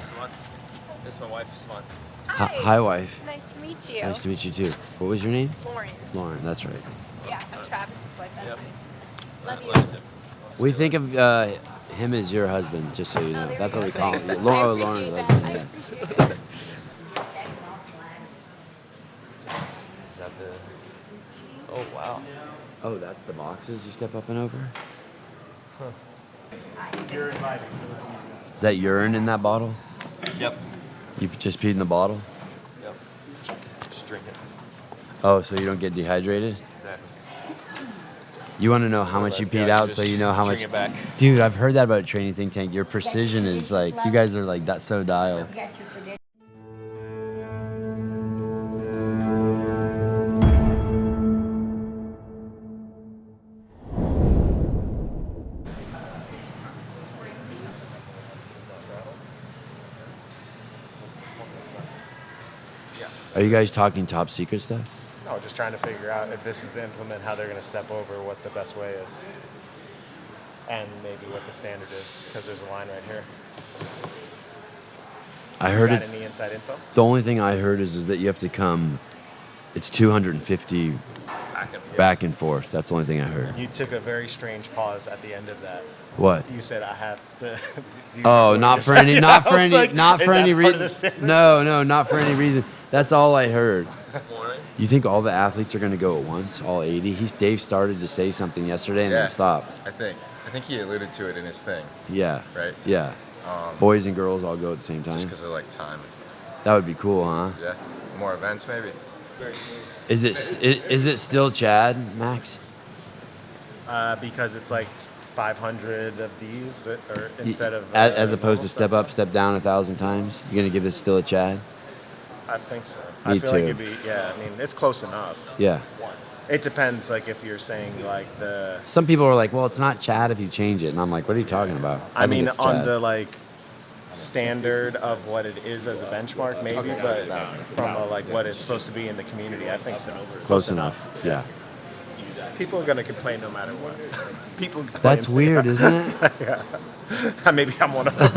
Sevan. This is my wife, Sevan. Hi, wife. Nice to meet you. Nice to meet you too. What was your name? Lauren. Lauren, that's right. Yeah, I'm Travis's wife. Yep. Love you. We think of him as your husband, just so you know. there That's we what we go. call Thanks. him. I Lauren's appreciate that. husband. I Yeah. appreciate it. Is that the... Oh, wow. Oh, that's the boxes you step up and over? You're invited. Is that urine in that bottle? Yep. You just peed in the bottle? Yep. Just drink it. Oh, so you don't get dehydrated? Exactly. You want to know how much you peed out so you know how much... Bring it back. Dude, I've heard that about Training Think Tank. Your precision is like, you guys are like that so dialed. Yeah. Are you guys talking top secret stuff? No, just trying to figure out if this is to implement how they're going to step over, what the best way is, and maybe what the standard is, because there's a line right here. I heard Got it's... any inside info? The only thing I heard is that you have to come... It's 250 Back and forth. back and forth. That's the only thing I heard. You took a very strange pause at the end of that. What? You said I have to. Oh, not for any, not for any, not for any reason. reason. No, not for any reason. That's all I heard. Morning. You think all the athletes are going to go at once, all 80? Dave started to say something yesterday and then stopped. I think he alluded to it in his thing, Yeah. right? Yeah. Boys and girls all go at the same Just time. because of like time. That would be cool, huh? Yeah. More events, maybe. Very smooth. Is it still Chad, Max? Because it's like 500 of these, or instead of As opposed normal to step stuff. up, step down 1,000 times? You're going to give this still a Chad? I think so. Me I feel like too. it'd be. Yeah, I mean, it's close enough. Yeah. It depends, like if you're saying like the. Some people are like, well, it's not Chad if you change it. And I'm like, what are you talking about? I think mean, it's on Chad. the like standard of what it is as a benchmark, maybe, Okay, but it's from like what it's supposed to be in the community, I think so. Close enough. Yeah. People are gonna complain no matter what. People. Complain. That's weird, isn't it? Yeah. Maybe I'm one of them.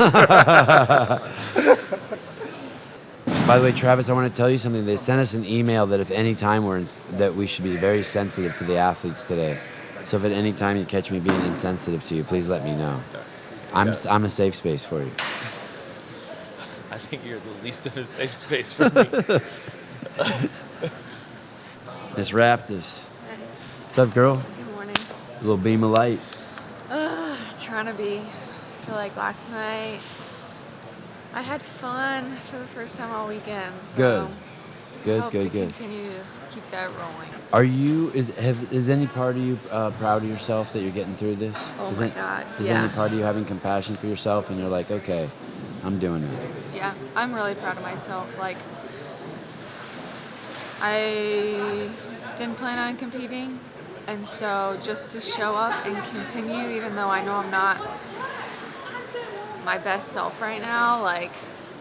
By the way, Travis, I want to tell you something. They sent us an email that if any time that we should be very sensitive to the athletes today. So if at any time you catch me being insensitive to you, please let me know. I'm a safe space for you. I think you're the least of a safe space for me. Let's wrap this. What's up, girl? Good morning. A little beam of light. Trying to be. I feel like last night I had fun for the first time all weekend. So Good. I hope to continue to just keep that rolling. Are you? Is any part of you proud of yourself that you're getting through this? Oh is my God, Is yeah. any part of you having compassion for yourself and you're like, okay, I'm doing it? Yeah, I'm really proud of myself. Like, I didn't plan on competing, and so just to show up and continue, even though I know I'm not my best self right now, like,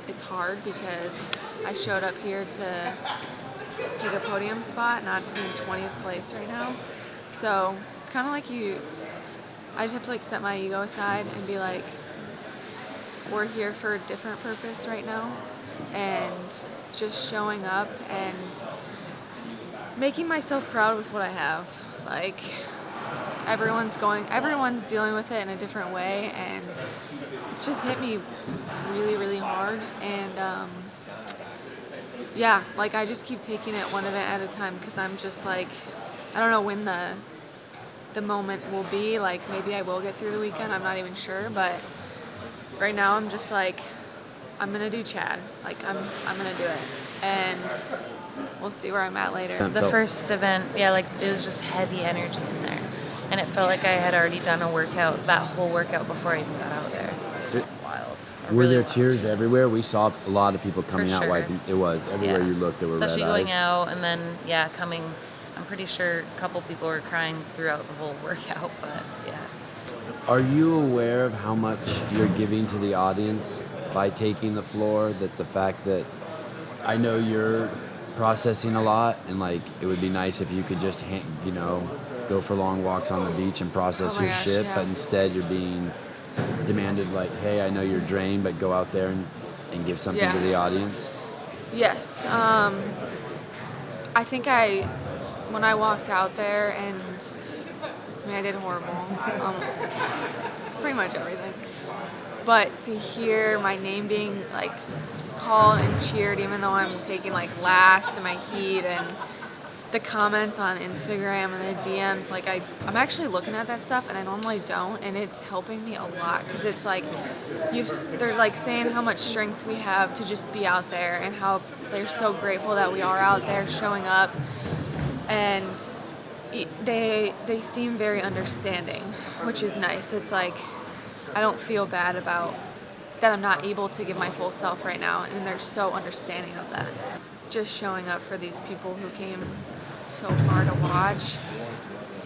it's hard because I showed up here to take a podium spot, not to be in 20th place right now. So it's kind of like I just have to like set my ego aside and be like, we're here for a different purpose right now, and just showing up and making myself proud with what I have. Like, everyone's dealing with it in a different way, and it's just hit me really, really hard. And yeah, like I just keep taking it one event at a time, because I'm just like, I don't know when the moment will be. Like, maybe I will get through the weekend, I'm not even sure, but right now I'm just like, I'm gonna do Chad. Like, I'm gonna do it, and we'll see where I'm at later. The first event, yeah, like it was just heavy energy in there, and it felt like I had already done a workout, that whole workout, before I even got out there. Wild. Were Really there wild. tears everywhere? We saw a lot of people coming out sure. wiping. It was everywhere Yeah. you looked. There were Especially red going eyes. out, and then coming. I'm pretty sure a couple people were crying throughout the whole workout, but yeah. Are you aware of how much you're giving to the audience by taking the floor? That the fact that I know you're processing a lot, and like it would be nice if you could just go for long walks on the beach and process Oh my your gosh, shit, yeah. but instead you're being demanded like, hey, I know you're drained, but go out there and give something Yeah. to the audience? Yes. I think when I walked out there, and I mean, I did horrible. Pretty much everything. But to hear my name being like called and cheered, even though I'm taking like last in my heat, and the comments on Instagram and the DMs, like I'm actually looking at that stuff, and I normally don't, and it's helping me a lot, because it's like they're like saying how much strength we have to just be out there, and how they're so grateful that we are out there showing up, and they seem very understanding, which is nice. It's like I don't feel bad about that I'm not able to give my full self right now, and they're so understanding of that. Just showing up for these people who came so far to watch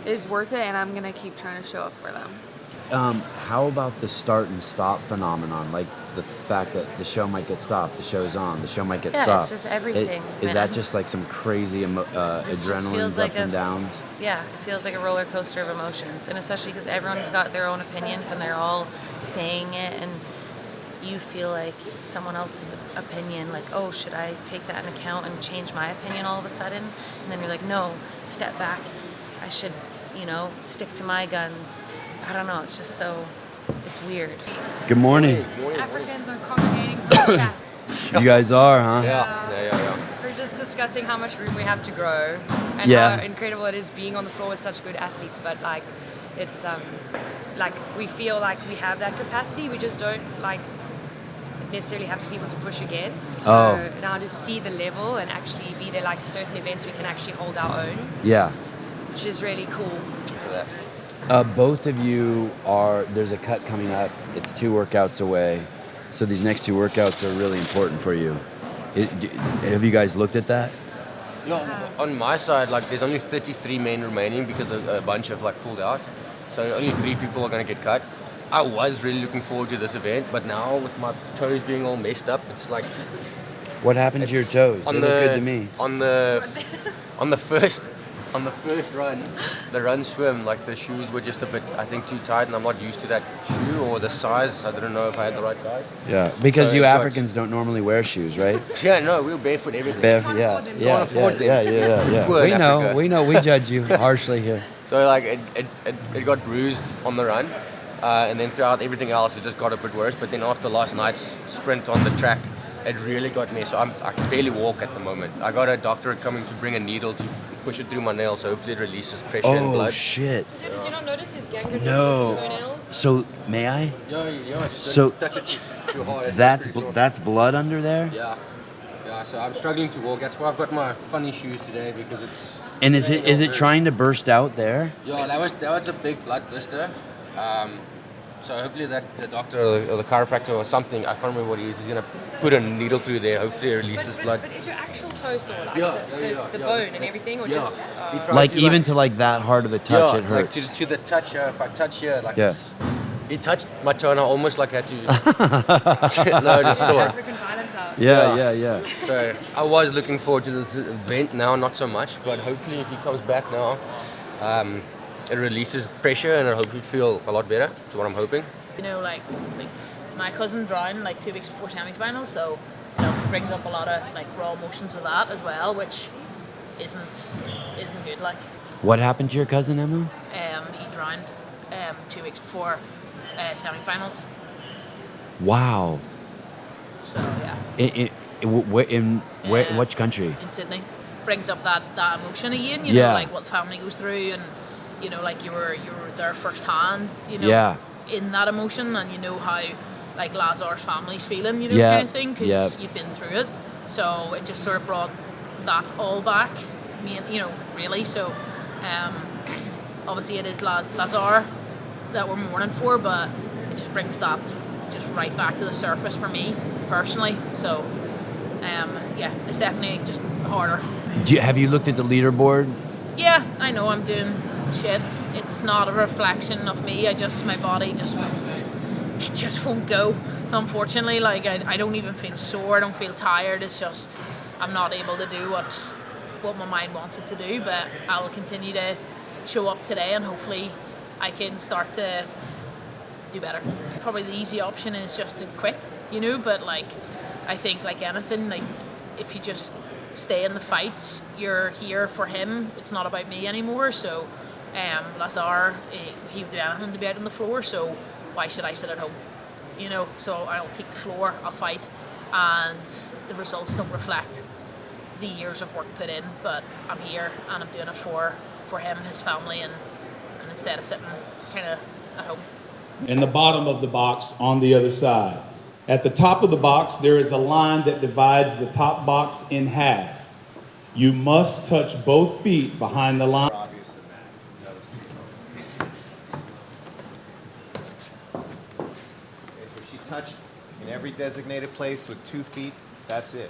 is worth it, and I'm gonna keep trying to show up for them. How about the start and stop phenomenon? Like the fact that the show might get stopped, the show's on, the show might get stopped. It's just everything. Is that just like some crazy adrenaline up and downs? Yeah, it feels like a roller coaster of emotions, and especially because everyone's got their own opinions and they're all saying it, and you feel like someone else's opinion, like, oh, should I take that into account and change my opinion all of a sudden? And then you're like, no, step back. I should, stick to my guns. I don't know. It's just it's weird. Good morning. Africans are congregating for the chats. You guys are, huh? Yeah. We're just discussing how much room we have to grow and Yeah. how incredible it is being on the floor with such good athletes. But like, it's we feel like we have that capacity. We just don't necessarily have the people to push against. So now to see the level and actually be there, like certain events we can actually hold our own, Yeah. which is really cool. For that. Both of you there's a cut coming up. It's 2 workouts away. So these next 2 workouts are really important for you. Have you guys looked at that? Yeah, on my side, there's only 33 men remaining because a bunch have pulled out. So only 3 people are going to get cut. I was really looking forward to this event, but now with my toes being all messed up, it's like... What happened to your toes? They look good to me. On the first run, the run swim, the shoes were just a bit, I think, too tight, and I'm not used to that shoe or the size. I didn't know if I had the right size. Yeah, because you Africans don't normally wear shoes, right? Yeah, no, we're barefoot everything. Yeah. We know, we judge you harshly here. So it got bruised on the run, and then throughout everything else, it just got a bit worse. But then after last night's sprint on the track, it really got me. So I can barely walk at the moment. I got a doctor coming to bring a needle to push it through my nails, so hopefully it releases pressure and blood. Oh shit! Yeah, did you not notice his gangrene No. So may I? Yeah. So touch it too hard. that's blood under there. Yeah. So I'm struggling to walk. That's why I've got my funny shoes today, because it's. And is it trying to burst out there? Yeah, that was a big blood blister. So hopefully that the doctor or the chiropractor or something, I can't remember what he is, he's gonna put a needle through there. Hopefully it releases blood. But is your actual toe sore, the Yeah. bone and everything, or just? He tried to, Even to that hard of a touch, it hurts. To the touch. If I touch here, Yeah. he touched my toe, and I almost had to. No, just sore. African violence out. Yeah. So I was looking forward to this event. Now not so much, but hopefully if he comes back now, it releases pressure, and I hope you feel a lot better. That's what I'm hoping. My cousin drowned 2 weeks before semi-finals, so it brings up a lot of raw emotions of that as well, which isn't good. What happened to your cousin, Emma? He drowned 2 weeks before semi-finals. Wow. So yeah. In which country? In Sydney. Brings up that emotion again. What the family goes through, and you were there firsthand. In that emotion, and how Lazar's family's feeling, kind of thing, because you've been through it. So it just sort of brought that all back, really. So obviously it is Lazar that we're mourning for, but it just brings that just right back to the surface for me personally. So it's definitely just harder. Have you looked at the leaderboard? Yeah, I know I'm doing shit. It's not a reflection of me. My body just won't go. Unfortunately, I don't even feel sore. I don't feel tired. It's just I'm not able to do what my mind wants it to do. But I will continue to show up today, and hopefully I can start to do better. Probably the easy option is just to quit, but I think like anything, like if you just stay in the fight, you're here for him. It's not about me anymore. So Lazar, he would do anything to be out on the floor. So why should I sit at home? You know, so I'll take the floor, I'll fight, and the results don't reflect the years of work put in, but I'm here and I'm doing it for him, his family, and instead of sitting kind of at home. In the bottom of the box on the other side. At the top of the box, there is a line that divides the top box in half. You must touch both feet behind the line. She touched in every designated place with 2 feet, that's it.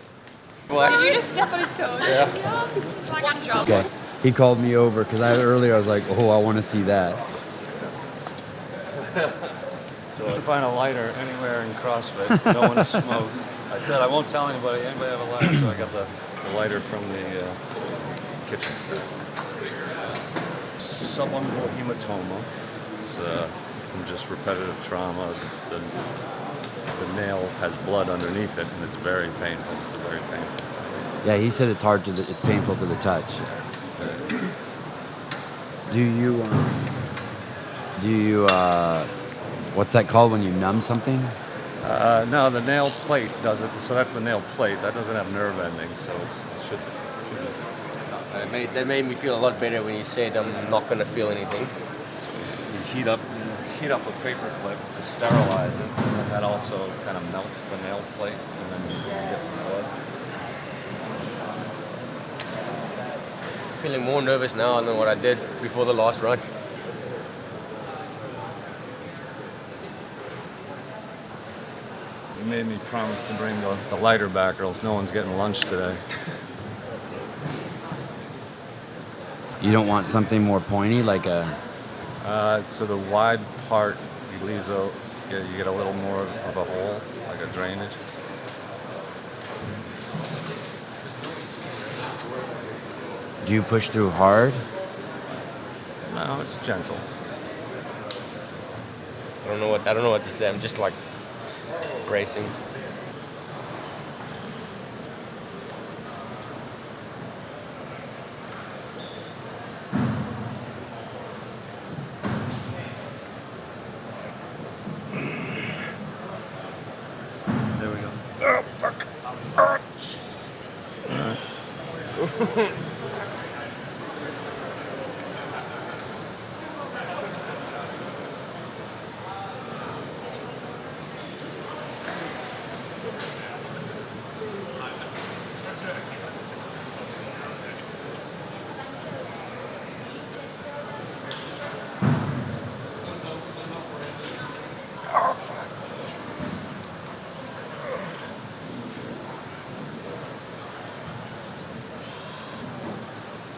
Did you just step on his toes? Yeah. It's like one job. Okay. He called me over because earlier I was like, oh, I want to see that. So to find a lighter anywhere in CrossFit, no one smokes. I said I won't tell anybody have a lighter, so I got the lighter from the kitchen set. Sublingual hematoma. It's from just repetitive trauma. The nail has blood underneath it, and it's very painful. It's very painful. Yeah, he said it's it's painful to the touch. Do you what's that called when you numb something? No, the nail plate doesn't. So that's the nail plate. That doesn't have nerve ending, so it should That made me feel a lot better when you said I'm not going to feel anything. You heat up a paper clip to sterilize it, and then that also kind of melts the nail plate, and then you get some blood. Feeling more nervous now than what I did before the last run. You made me promise to bring the lighter back, or else no one's getting lunch today. You don't want something more pointy, like a... So the wide part, you get a little more of a hole, like a drainage. Do you push through hard? No, it's gentle. I don't know what to say. I'm just like bracing. There we go. Oh, fuck. Oh.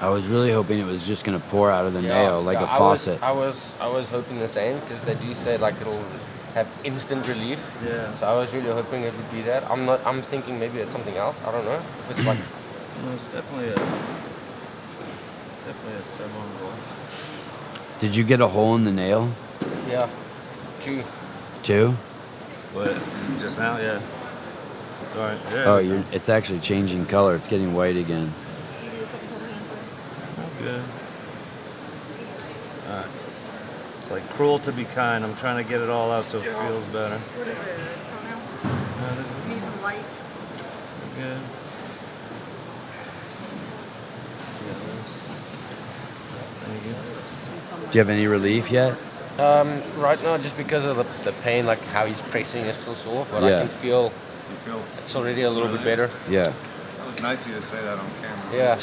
I was really hoping it was just gonna pour out of the nail like a faucet. I was hoping the same because they do say like it'll have instant relief. Yeah. So I was really hoping it would be that. I'm thinking maybe it's something else. I don't know. If it's like. No, it's definitely a Sevan roll. Did you get a hole in the nail? Yeah. 2. 2? What? Just now? Yeah. Sorry. Yeah. Oh, it's actually changing color. It's getting white again. Good. Alright. It's like cruel to be kind. I'm trying to get it all out so it feels better. What is it? So now? Need some light? Good. Do you have any relief yet? Right now, just because of the pain, like how he's pressing is still sore, but I can feel it's already a little bit better. Yeah. That was nice of you to say that on camera. Yeah.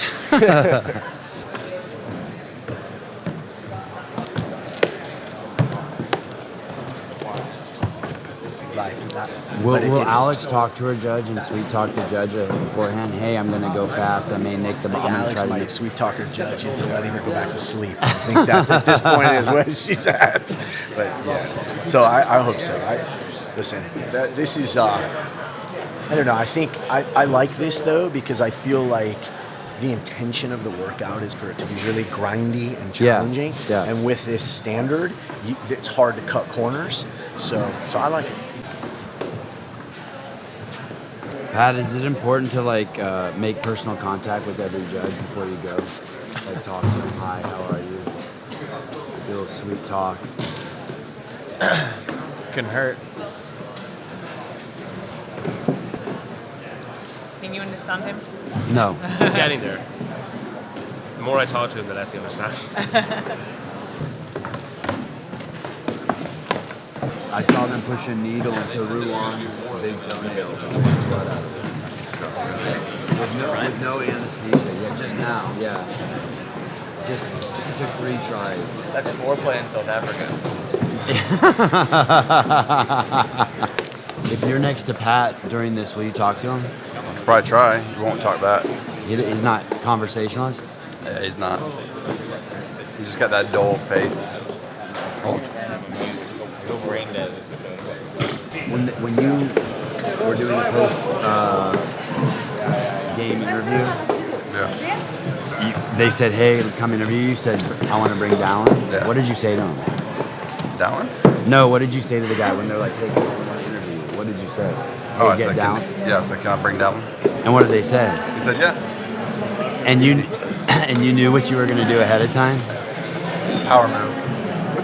Will Alex talk to her judge and sweet talk the judge beforehand? Hey, I'm going to go fast. I may nick the ball. Alex might sweet talk her judge into letting her go back to sleep. I think that at this point is where she's at. But yeah, so I hope so. Listen, this is, I don't know. I think I like this though because I feel like the intention of the workout is for it to be really grindy and challenging. Yeah. And with this standard, it's hard to cut corners. So I like it. Pat, is it important to like make personal contact with every judge before you go? Like talk to them. Hi, how are you? A little sweet talk. Couldn't hurt. Can you understand him? No. He's getting there. The more I talk to him, the less he understands. I saw them push a needle into Ruan's big toenail. Blood out of it. That's disgusting. With no anesthesia. Yeah, just now. Yeah. Just took 3 tries. That's foreplay in South Africa. If you're next to Pat during this, will you talk to him? I'll probably try. He won't talk back. He's not conversationalist? Yeah, he's not. He's just got that dull face. Brain dead. When you were doing a post game interview, they said, "Hey, come interview." You said, "I want to bring Dallin." Yeah. What did you say to him? Dallin? No. What did you say to the guy when they're like, "Hey, come on, let's interview"? What did you say? Oh, I Hey, said, Dallin. I said, can I bring Dallin? And what did they say? He said, yeah. And you and you knew what you were going to do ahead of time. Power move.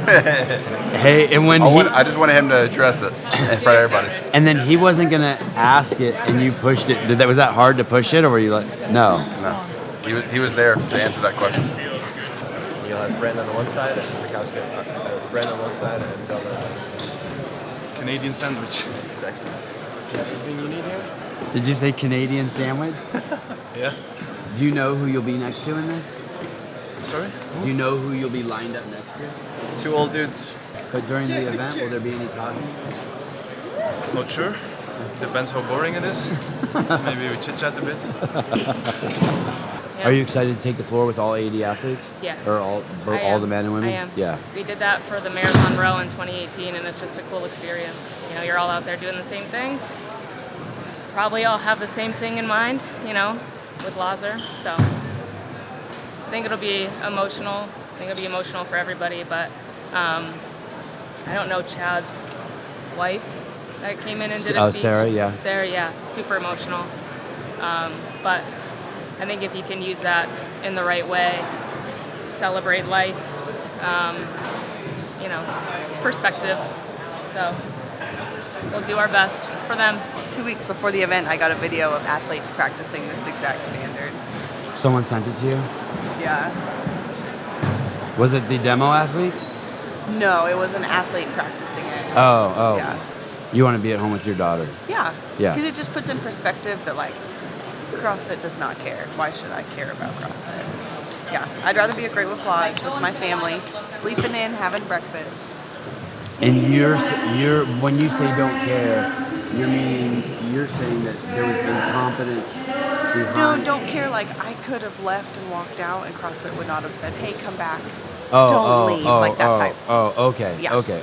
Hey, and when I just wanted him to address it in front of everybody. and then he wasn't gonna ask it, and you pushed it. Was that hard to push it, or were you like, no? No. He was there to answer that question. You'll have Brandon on one side and Rakowski, Brandon on one side and Bella on the other side. Canadian sandwich. Exactly. Anything you need here? Did you say Canadian sandwich? Yeah. Do you know who you'll be next to in this? Sorry? Do you know who you'll be lined up next to? 2 old dudes. But during the event, will there be any talking? Not sure. Depends how boring it is. Maybe we chit chat a bit. Are you excited to take the floor with all 80 athletes? Yeah. Or all the men and women? I am. Yeah. We did that for the Marathon Row in 2018, and it's just a cool experience. You know, you're all out there doing the same thing. Probably all have the same thing in mind, you know, with Lazar. So I think it'll be emotional. I think it'll be emotional for everybody, but I don't know Chad's wife that came in and did a speech. Sarah, yeah. Sarah, yeah, super emotional. But I think if you can use that in the right way, celebrate life, you know, it's perspective. So we'll do our best for them. 2 weeks before the event, I got a video of athletes practicing this exact standard. Someone sent it to you? Yeah. Was it the demo athletes? No, it was an athlete practicing it. Oh. Yeah. You want to be at home with your daughter? Yeah. Yeah. Because it just puts in perspective that, like, CrossFit does not care. Why should I care about CrossFit? Yeah. I'd rather be at Great Wolf Lodge with my family, sleeping in, having breakfast. And you're when you say don't care, you're saying that there was incompetence behind. No, don't care. Like, I could have left and walked out, and CrossFit would not have said, "Hey, come back." Don't leave, like that type. Okay. Yeah. Okay.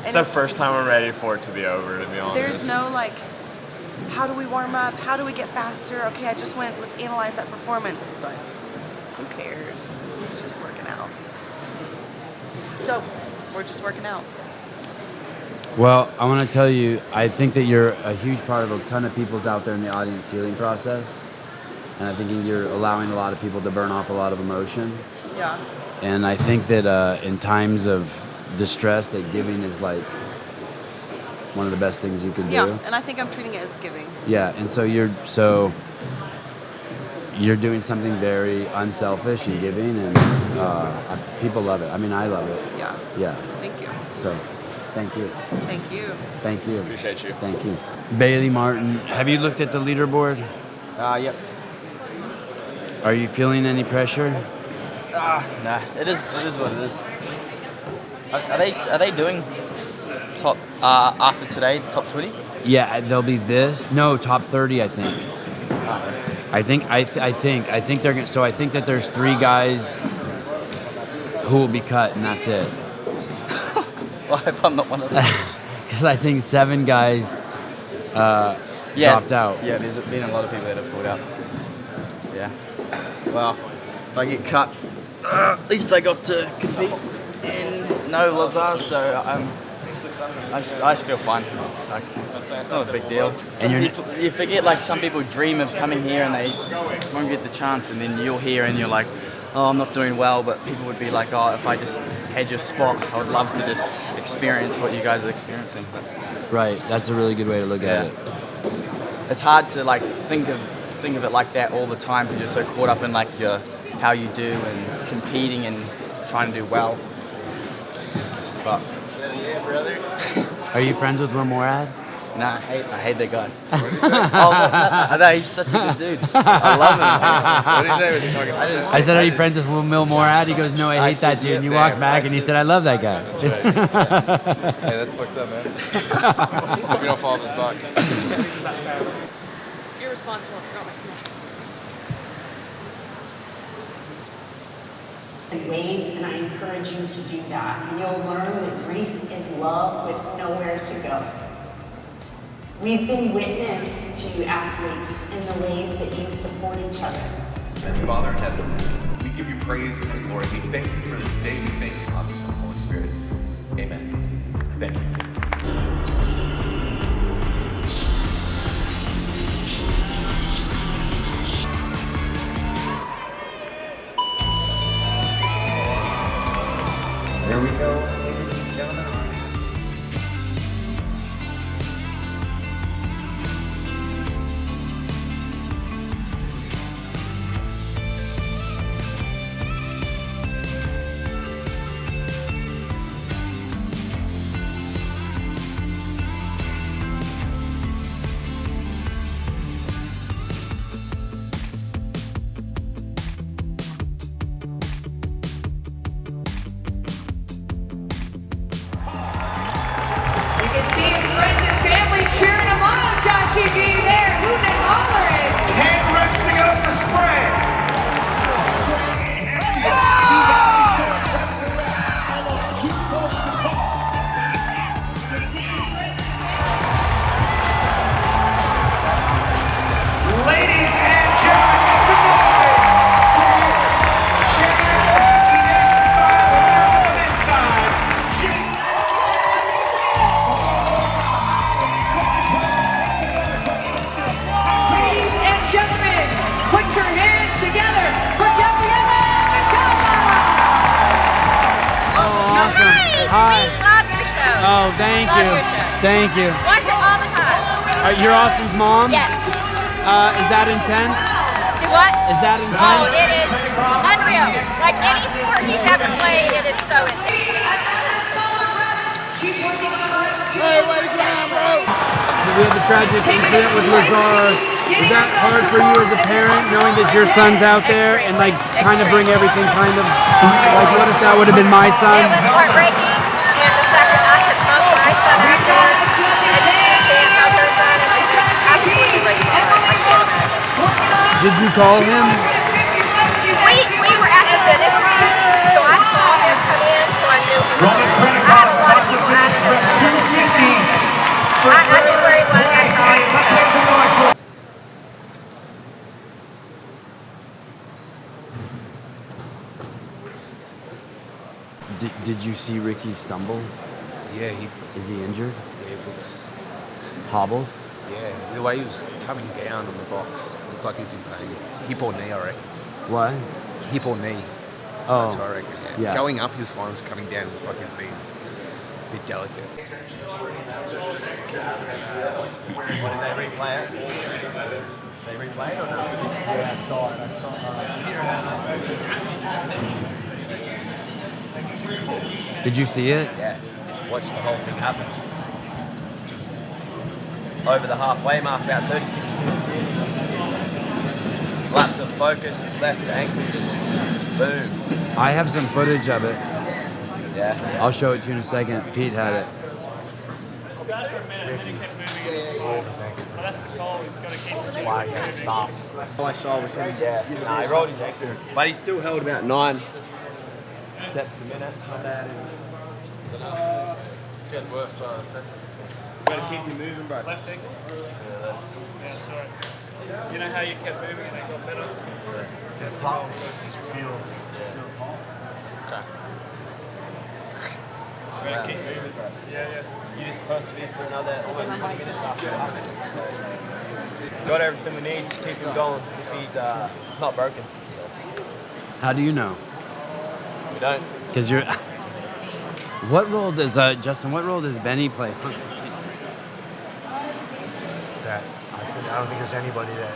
It's the first time I'm ready for it to be over, to be honest. There's no, like, how do we warm up? How do we get faster? Okay, I just went, let's analyze that performance. It's like, who cares? It's just working out. So, we're just working out. Well, I want to tell you, I think that you're a huge part of a ton of people's out there in the audience healing process. And I think you're allowing a lot of people to burn off a lot of emotion. Yeah. And I think that in times of distress, that giving is like one of the best things you can do. Yeah, and I think I'm treating it as giving. Yeah, and so you're doing something very unselfish and giving, and people love it. I mean, I love it. Yeah. Yeah. Thank you. So, thank you. Thank you. Thank you. Appreciate you. Thank you. Bailey Martin, have you looked at the leaderboard? Yep. Are you feeling any pressure? Nah. It is what it is. Are they doing top after today? Top 20? Yeah, there'll be this. No, top 30, I think. I think they're gonna. So I think that there's 3 guys who will be cut, and that's it. Well, I hope I'm not one of them. Because I think 7 guys dropped out. Yeah, there's been a lot of people that have pulled out. Yeah. Well, if I get cut, at least I got to compete in no Lazar, so I'm I just feel fine. Like, it's not a big deal. And You forget, like, some people dream of coming here and they won't get the chance, and then you're here and you're like, oh, I'm not doing well, but people would be like, oh, if I just had your spot, I would love to just experience what you guys are experiencing. But, Right, that's a really good way to look at it. it's hard to like think of it like that all the time because you're so caught up in like how you do and competing and trying to do well. But Yeah, brother. Are you friends with Will Morad? nah, I hate that guy. No, he's such a good dude. I love him. What did he say? Was he talking about I said, are you friends with Will Morad? He goes, no, I hate that dude. And you walked back and he said, I love that guy. That's right. Hey, that's fucked up, man. Hope you don't fall in this box. It's irresponsible. I forgot my snacks. Waves, and I encourage you to do that. And you'll learn that grief is love with nowhere to go. We've been witness to athletes in the ways that you support each other. And Father in heaven, we give you praise and glory. We thank you for this day. We thank you, Father, Son, and Holy Spirit. Amen. Thank you. There we go, ladies and gentlemen. Hi. We love your show. Oh, thank Love you. your show. Thank you. Watch it all the time. You're Austin's mom? Yes. Is that intense? Do what? Is that intense? Oh, it is unreal. Like any sport he's ever played, it is so intense. Hey, way to go, bro! We had the tragic incident with Lazar. Is that hard for you as a parent, knowing that your son's out there and like kind of bring everything kind of like what if that would have been my son? It was heartbreaking, and the fact that I could hug my son afterwards and she can't hug her son, and it just absolutely breaks my heart. I can't imagine. Did you call him? We were at the finish line, so I saw him come in, so I knew he was there. I had a lot of people ask him. I knew where he was. I saw him. Did you see Ricky stumble? Yeah, Is he injured? Yeah, it looks Hobbled? Yeah, the way he was coming down on the box looked like he's in pain. Hip or knee, I reckon. What? Hip or knee. Oh. That's what I reckon. Yeah. Yeah. Going up, he was fine. Was coming down, looked like he was being a bit delicate. What did they replay it? They replay it or not? Yeah, I saw it. Did you see it? Yeah. Watch the whole thing happen. Over the halfway mark, about 36 minutes in. Lapse of focus, left ankle, just boom. I have some footage of it. Yeah. I'll show it to you in a second. Pete had it. Why he stops. All I saw was him. Yeah. Nah, he rolled his ankle. But he still held about 9 steps a minute. Not bad. This guy's worse, but Gotta keep you moving, bro. Left ankle? Yeah, sorry. You know how you kept moving and it got better? That's how you feel. Okay. We're gonna keep moving, bro. Yeah. You just persevere for another almost 20 minutes after that. So got everything we need to keep him going if he's not broken. So. How do you know? We don't. Because you're. What role does Justin? What role does Benny play on the team? That I don't think there's anybody that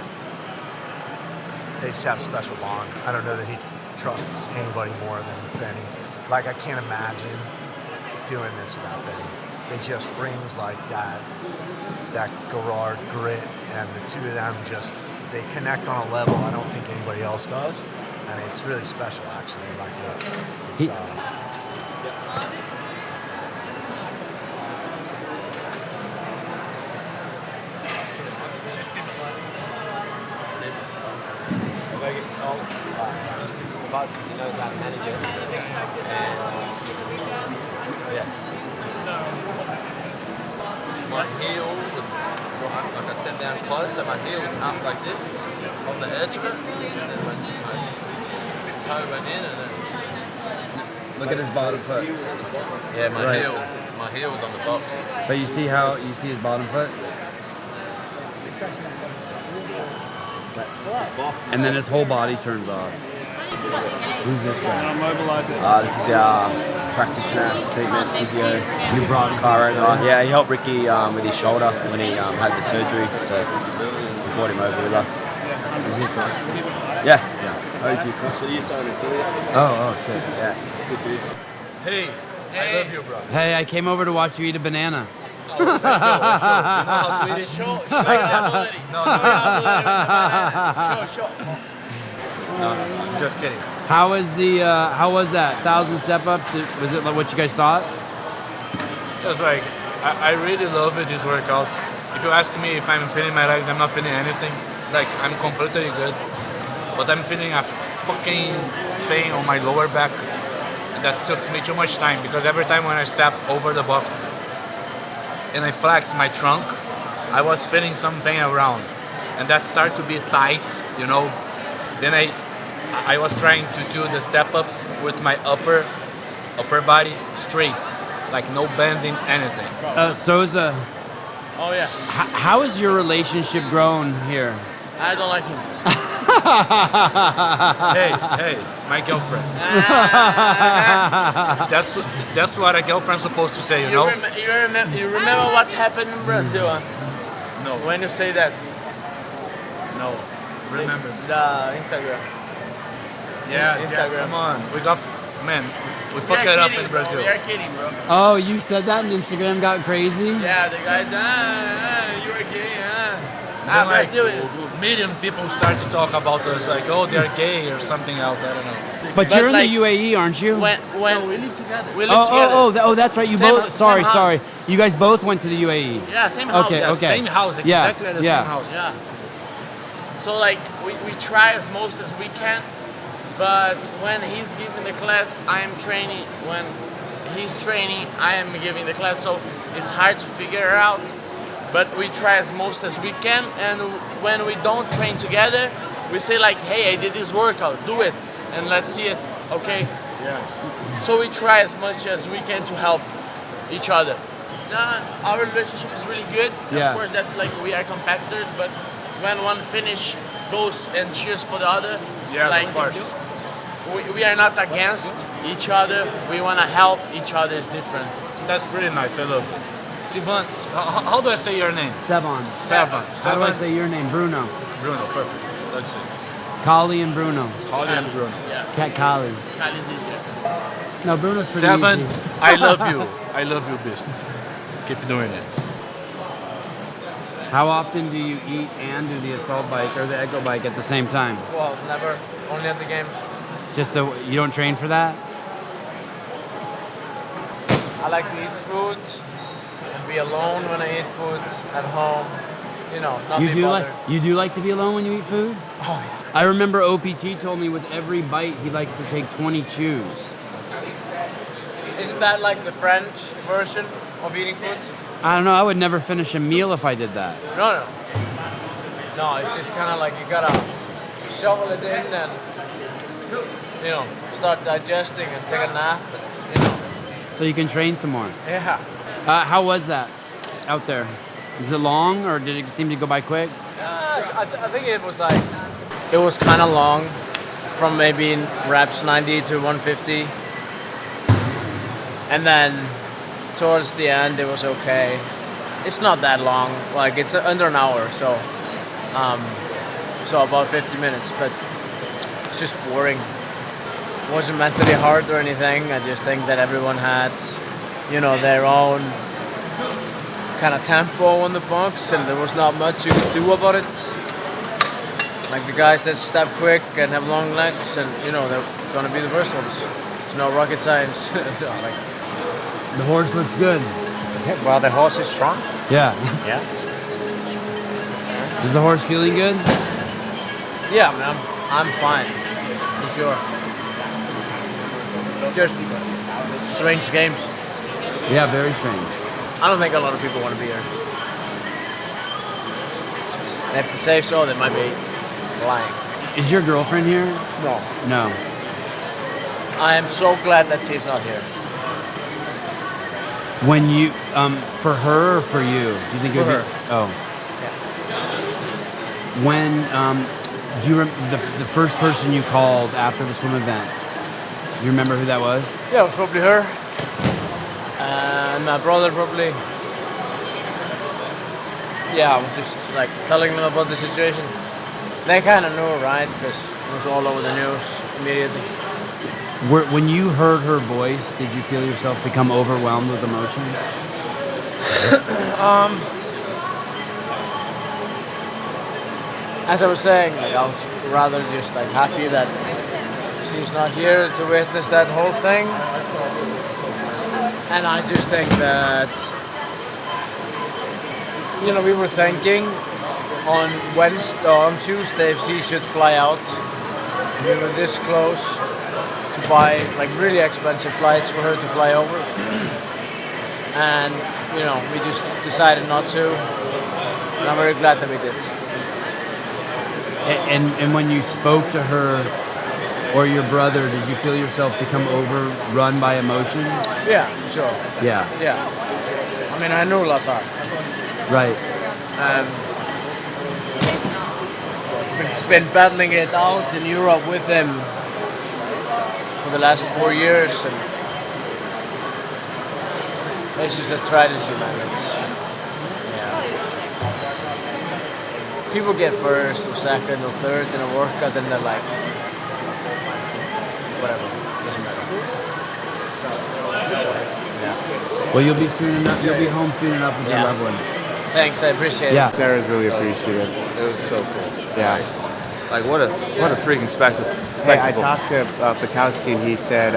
they just have a special bond. I don't know that he trusts anybody more than Benny. Like I can't imagine doing this without Benny. They just brings like that Garrard grit, and the two of them they connect on a level I don't think anybody else does, and it's really special actually. Like it's. Go get the salts, just listen to buzz because he knows how to manage it. And yeah. My heel was, like I stepped down close, so my heel was up like this on the edge of it, and then my toe went in, and then Look at his bottom foot. yeah, my Right. heel was on the box. But you see how you see his bottom foot, and then his whole body turns off. Who's this guy? This is our practitioner, treatment physio. You brought him. Yeah, he helped Ricky with his shoulder when he had the surgery, so we brought him over with us. Yeah. OG CrossFit, you started affiliate. Oh shit. Yeah, it's good dude. Hey, I love you, bro. Hey, I came over to watch you eat a banana. Oh, let's go. You know how to eat it? Show your ability. Show. No, I'm just kidding. How was that 1,000 step-ups? Was it like what you guys thought? It was like, I really love it, this workout. If you ask me if I'm feeling my legs, I'm not feeling anything. Like, I'm completely good. But I'm feeling a fucking pain on my lower back. And that took me too much time because every time when I step over the box and I flex my trunk, I was feeling some pain around. And that started to be tight, you know. Then I was trying to do the step-ups with my upper body straight, like no bending, anything. Souza, Oh yeah. how has your relationship grown here? I don't like him. Hey, my girlfriend. That's what a girlfriend's supposed to say, you know? You remember what happened in Brazil? No. When you say that? No. Remember. The Instagram. Yeah, Instagram. come on. We fucked it up in Brazil. We are kidding, bro. Oh, you said that and Instagram got crazy? Yeah, the guys, you are gay, Then, like, Brazil is. million people start to talk about us, like, oh, they're gay or something else, I don't know. But you're in the UAE, aren't you? When we live together. We live together. That's right. You Same- both. same house. Sorry. You guys both went to the UAE. Yeah, same house. Okay. Yeah, Okay. Same house, exactly the same house. Yeah. So like we try as most as we can, but when he's giving the class, I am training. When he's training, I am giving the class. So it's hard to figure out, but we try as most as we can. And when we don't train together, we say like, hey, I did this workout, do it, and let's see it. Okay. Yeah. So we try as much as we can to help each other. Our relationship is really good. Yeah. Of course, that like we are competitors, but when one finish goes and cheers for the other, Yes, like of course. we are not against each other. We want to help each other. It's different. That's pretty nice, I love it. Sevan, how do I say your name? Sevan. Sevan. How do I say your name? Bruno. Bruno, perfect. Let's see. Kali and Bruno. Kali and Bruno. Cat Kali. Kali's easier. No, Bruno's pretty Sevan, easy. I love you. I love you, beast. Keep doing it. How often do you eat and do the assault bike or the echo bike at the same time? Well, never. Only at the games. It's just you don't train for that? I like to eat food and be alone when I eat food at home. You know, not You be do bothered. you do like to be alone when you eat food? Oh yeah. I remember OPT told me with every bite he likes to take 20 chews. Isn't that like the French version of eating food? I don't know, I would never finish a meal if I did that. No. No, it's just kind of like you gotta shovel it in and, you know, start digesting and take a nap. And, you know, so you can train some more. Yeah. How was that out there? Was it long, or did it seem to go by quick? I think it was like, it was kind of long, from maybe reps 90 to 150. And then towards the end, it was okay. It's not that long, like it's under an hour, so about 50 minutes, but it's just boring. It wasn't mentally hard or anything. I just think that everyone had, you know, their own kind of tempo on the box, and there was not much you could do about it. Like the guys that step quick and have long legs, and you know, they're gonna be the first ones. It's no rocket science. So, like, the horse looks good. Well, the horse is strong. Yeah. Yeah. Is the horse feeling good? yeah, man, I'm fine, for sure. Just strange games. Yeah, very strange. I don't think a lot of people want to be here. And if they say so, they might be lying. Is your girlfriend here? No. No. I am so glad that she's not here. When you, for her or for you? Do you think it For would her. be? Oh. When, do you the first person you called after the swim event? Do you remember who that was? Yeah, it was probably her. And my brother probably. Yeah, I was just like telling them about the situation. They kind of knew, right? Because it was all over the news immediately. When you heard her voice, did you feel yourself become overwhelmed with emotion? As I was saying, like, I was rather just like happy that she's not here to witness that whole thing. And I just think that, you know, we were thinking on Tuesday if she should fly out. We were this close to buy like really expensive flights for her to fly over. And, you know, we just decided not to. And I'm very glad that we did. And when you spoke to her or your brother, did you feel yourself become overrun by emotion? Yeah, for sure. Yeah. Yeah. I mean, I knew Lazar. Right. Been battling it out in Europe with him for the last 4 years, and it's just a tragedy, man. People get first or second or third in a workout, and they're like, whatever, doesn't matter. Well, you'll be soon enough. You'll be home soon enough with your loved ones. Thanks, I appreciate Yeah. it. Sarah's really appreciative. It was so cool. Yeah. Like what a freaking spectacle. Hey, I talked to Fikowski, and he said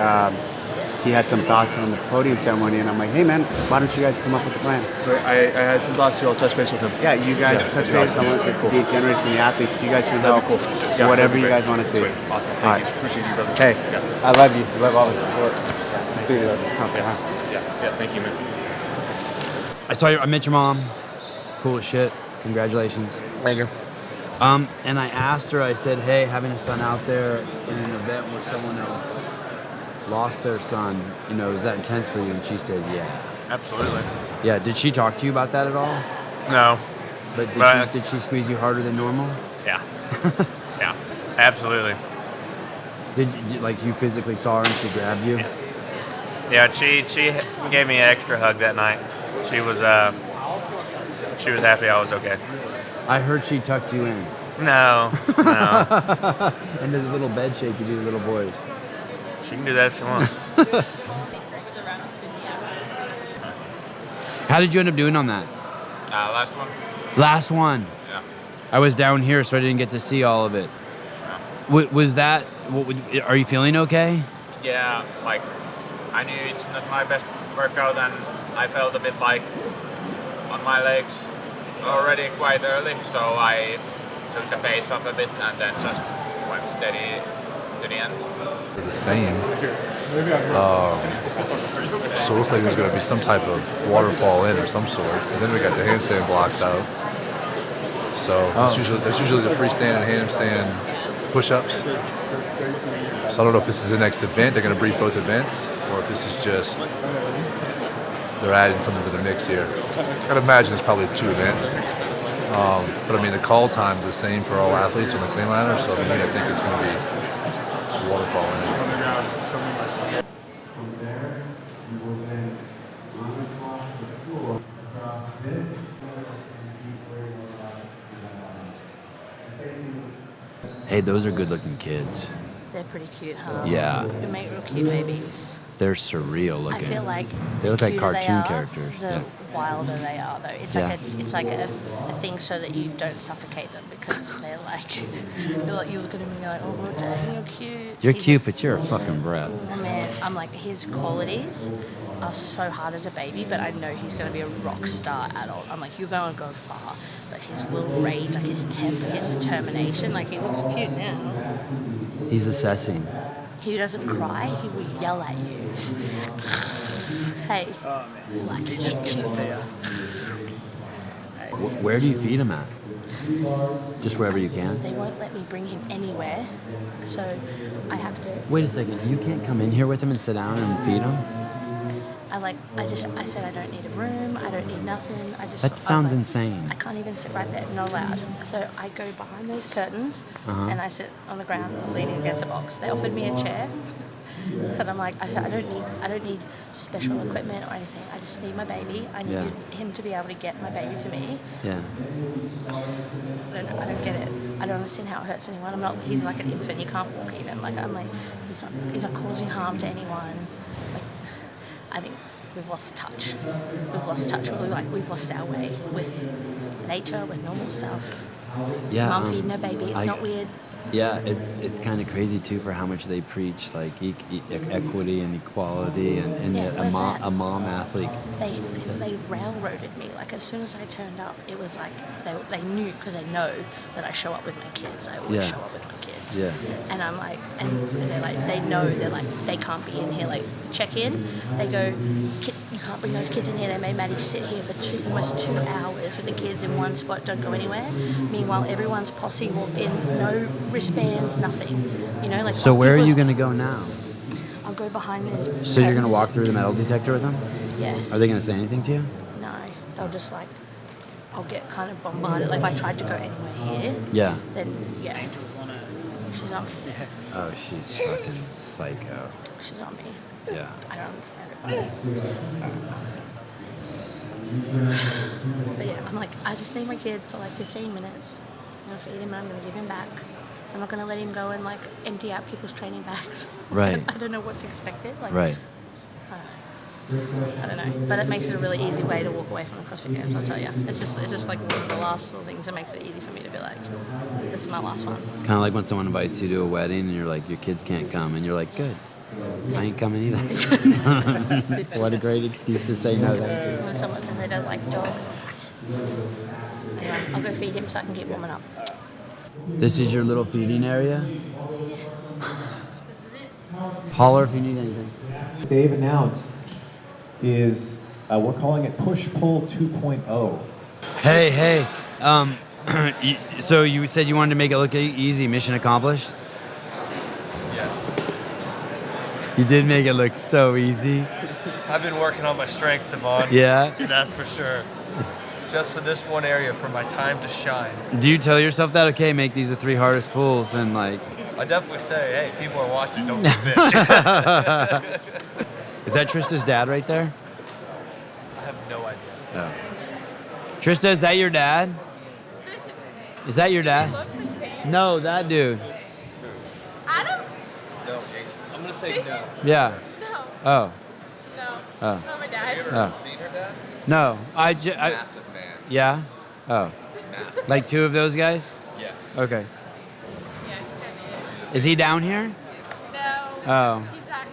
he had some thoughts on the podium ceremony, and I'm like, hey man, why don't you guys come up with a plan? I had some thoughts too. I'll touch base with him. Yeah, you guys touch base. I want to be generated from the athletes. You guys can help. Yeah, whatever that'd be you great. guys want to see. Sweet. Awesome. All Thank right. you. Appreciate you, brother. Hey, Yeah. I love you. I love all the support. Do this something, huh? Yeah. Thank you, man. I met your mom. Cool as shit. Congratulations. Thank you. And I asked her, I said, hey, having a son out there in an event where someone else lost their son, you know, is that intense for you? And she said, yeah. Absolutely. Yeah, did she talk to you about that at all? No. But did she squeeze you harder than normal? Yeah. Yeah. Absolutely. Did you physically saw her and she grabbed you? Yeah. She gave me an extra hug that night. She was happy I was okay. I heard she tucked you in. No. And the little bed shake you do to little boys. She can do that if she wants. How did you end up doing on that? Last one. Last one. Yeah. I was down here, so I didn't get to see all of it. Was that? Are you feeling okay? Yeah. Like I knew it's not my best workout, and I felt a bit like on my legs already quite early, so I took the pace off a bit and then just went steady to the end. The same. So it looks like there's going to be some type of waterfall in or some sort. And then we got the handstand blocks out. So that's usually the freestand and handstand push-ups. So I don't know if this is the next event. They're going to breed both events, or if this is just they're adding something to the mix here. I'd imagine it's probably 2 events. But I mean, the call time's the same for all athletes on the clean liner, so I mean, I think it's going to be a waterfall in it. From there, you will then run across the floor, across this, Hey, those are good-looking kids. They're pretty cute, huh? Yeah. You make real cute babies. They're surreal looking. I feel like they look like cuter they cartoon are, characters. The Yeah. wilder they are, though. It's Yeah. like a thing so that you don't suffocate them because they're like you look at them and you're like, oh dang, you're cute. You're cute, but you're a fucking brat. Oh man, I'm like his qualities are so hard as a baby, but I know he's gonna be a rock star adult. I'm like, you're gonna go far. But his little rage, like his temper, his determination, like he looks cute now. He's assessing. He doesn't cry, he will yell at you. Hey, like he's cute. Where do you feed him at? Just wherever you can? They won't let me bring him anywhere, so I have to. Wait a second. You can't come in here with him and sit down and feed him? I said I don't need a room, I don't need nothing. That sounds insane. I can't even sit right there, not allowed. So I go behind those curtains and I sit on the ground leaning against a box. They offered me a chair, but I'm like, I don't need special equipment or anything. I just need my baby. I need him to be able to get my baby to me. Yeah. I don't get it. I don't understand how it hurts anyone. He's like an infant. He can't walk even. Like I'm like, he's not causing harm to anyone. Like, I think we've lost touch. We've lost touch. We've lost our way with nature, with normal stuff. Yeah. Mom feeding her baby. It's not weird. Yeah, it's kind of crazy too for how much they preach like equity and equality and a mom athlete. They railroaded me. Like as soon as I turned up, it was like they knew because they know that I show up with my kids. I always show up with my kids. Yeah. And I'm like, and they're like, they know they're like they can't be in here. Like check in, they go, you can't bring those kids in here. They made Maddie sit here for almost 2 hours with the kids in one spot. Don't go anywhere. Meanwhile, everyone's posse walked in, no wristbands, nothing. You know, like. So where are you gonna go now? I'll go behind the. So you're gonna walk through the metal detector with them? Yeah. Are they gonna say anything to you? No, they'll just like. I'll get kind of bombarded. Like if I tried to go anywhere here. Yeah. Then yeah. She's on me. Oh, she's fucking psycho. She's on me. Yeah. I don't understand it. But yeah, I'm like, I just need my kid for like 15 minutes. I'm gonna feed him and I'm gonna give him back. I'm not gonna let him go and like empty out people's training bags. Right. I don't know what's expected. Like, right. I don't know, but it makes it a really easy way to walk away from the CrossFit Games. I'll tell you, it's just like one of the last little things that makes it easy for me to be like, this is my last one. Kind of like when someone invites you to a wedding and you're like, your kids can't come, and you're like, good. I ain't coming either. What a great excuse to say no. Thank you. When someone says they don't like the job, what? Anyway, I'll go feed him so I can get warming up. This is your little feeding area. Holler if you need anything. Dave announced is we're calling it push-pull 2.0. Hey. So you said you wanted to make it look easy. Mission accomplished? Yes. You did make it look so easy. I've been working on my strengths, Sevan. Yeah? That's for sure. Just for this one area, for my time to shine. Do you tell yourself that, okay, make these the 3 hardest pulls and like... I definitely say, hey, people are watching, don't be a bitch. Is that Trista's dad right there? I have no idea. Oh. Trista, is that your dad? Is that your dad? No, that dude. Adam? No, Jason. I'm going to say no. Yeah. No. Oh. No. Oh. Not my dad. Have you Oh. ever seen her dad? No. Massive man. Yeah? Oh. Massive. Like 2 of those guys? Yes. Okay. Yeah, he kind of Is he down here? is. No. Oh. He's back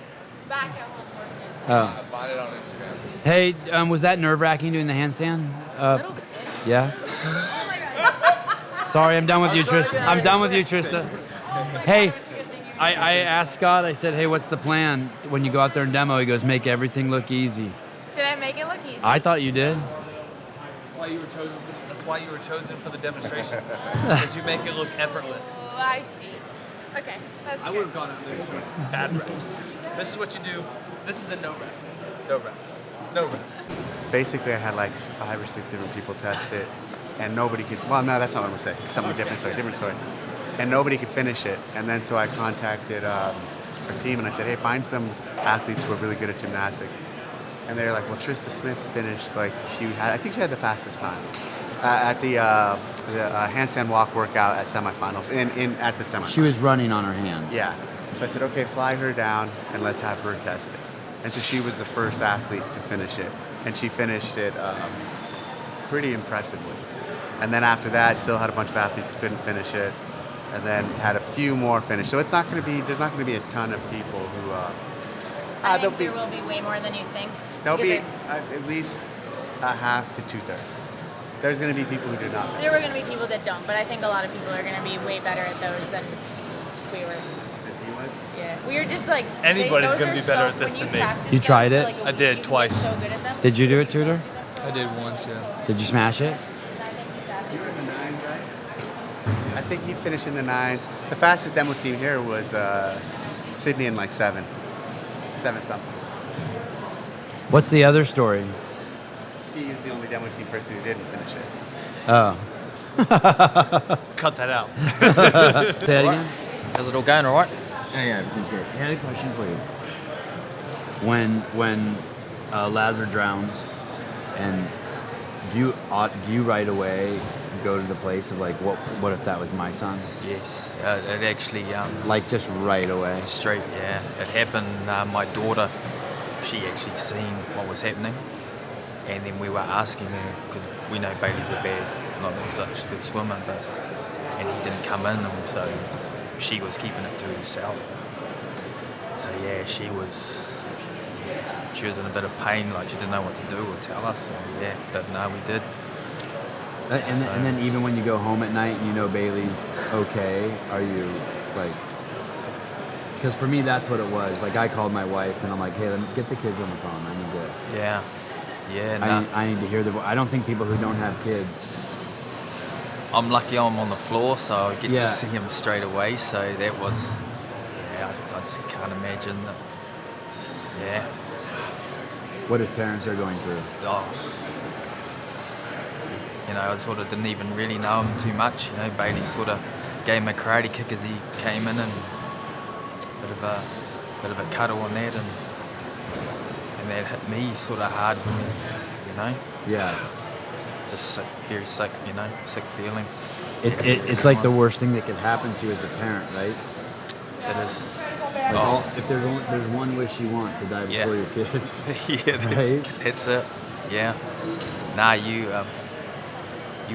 at home working. Oh. Find it on Instagram. Hey, was that nerve-wracking doing the handstand? Yeah? Sorry, I'm done with you, Trista. I'm done with you, Trista. Hey, I asked Scott, I said, hey, what's the plan when you go out there and demo? He goes, make everything look easy. Did I make it look easy? I thought you did. That's why you were chosen for the demonstration. Because you make it look effortless. Oh, I see. Okay, that's I good. would have gone out there showing bad reps. This is what you do. This is a no rep. No rep. No. Basically, I had like 5 or 6 different people test it, and nobody could. Well, no, that's not what I'm gonna say. Something different story. And nobody could finish it. And then so I contacted our team and I said, hey, find some athletes who are really good at gymnastics. And they're like, well, Trista Smith finished I think she had the fastest time at the handstand walk workout at semifinals. At the semifinals. She was running on her hands. Yeah. So I said, okay, fly her down and let's have her test it. And so she was the first athlete to finish it. And she finished it pretty impressively. And then after that, still had a bunch of athletes who couldn't finish it. And then had a few more finish. So there's not going to be a ton of people who... I think there will be way more than you think. There'll be at least a half to 2/3. There's going to be people who do not. There were going to be people that don't, but I think a lot of people are going to be way better at those than we were. Yeah, we were just like... Anybody's going to be better at this than me. You tried it? I did, twice. So good at them. Did you do it, Tudor? I did once, yeah. Did you smash it? You were in the 9s, right? I think he finished in the 9s. The fastest demo team here was Sydney in like 7 something. What's the other story? He was the only demo team person who didn't finish it. Oh. Cut that out. Say that again? How's it all going, all right? Yeah, everything's great. I had a question for you. When Lazar drowns, and do you right away go to the place of like, what if that was my son? Yes, it actually... like just right away? Straight, yeah. It happened, my daughter, she actually seen what was happening, and then we were asking her, because we know Bailey's not such a good swimmer, and he didn't come in, and so she was keeping it to herself. So yeah, she was in a bit of pain, like she didn't know what to do or tell us, and yeah, but no, we did. And then even when you go home at night and you know Bailey's okay, are you like... Because for me, that's what it was. Like, I called my wife and I'm like, hey, get the kids on the phone. I need to... Yeah. I need to hear the voice. I don't think people who don't have kids... I'm lucky I'm on the floor, so I get to see him straight away. So that was... Yeah, I just can't imagine that. Yeah. What his parents are going through. Oh. You know, I sort of didn't even really know him too much. You know, Bailey sort of gave him a karate kick as he came in, and bit of a cuddle on that, and that hit me sort of hard when you know. Yeah. Just sick, very sick, you know, sick feeling. It's like the worst thing that could happen to you as a parent, right? It is. Like if there's one wish you want, to die before your kids. Yeah, that's it. Yeah. Nah, you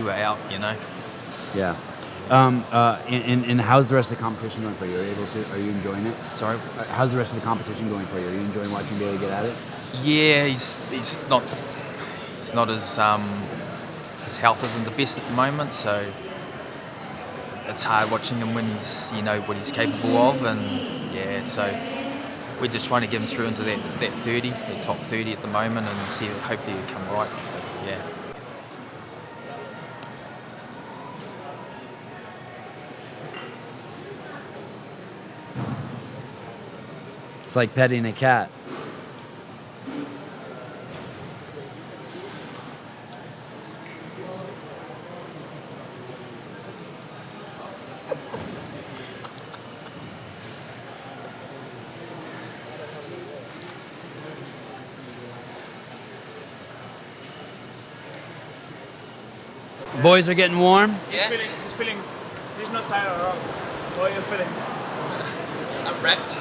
were out, you know. Yeah. And how's the rest of the competition going for you? Are you enjoying it? Sorry? How's the rest of the competition going for you? Are you enjoying watching Bailey get at it? Yeah, he's not his health isn't the best at the moment, so it's hard watching him when what he's capable of, and yeah, so we're just trying to get him through into that 30, the top 30 at the moment, and see hopefully he'll come right. But, yeah. It's like petting a cat. Boys are getting warm? Yeah. He's not tired at all. How are you feeling? I'm wrecked.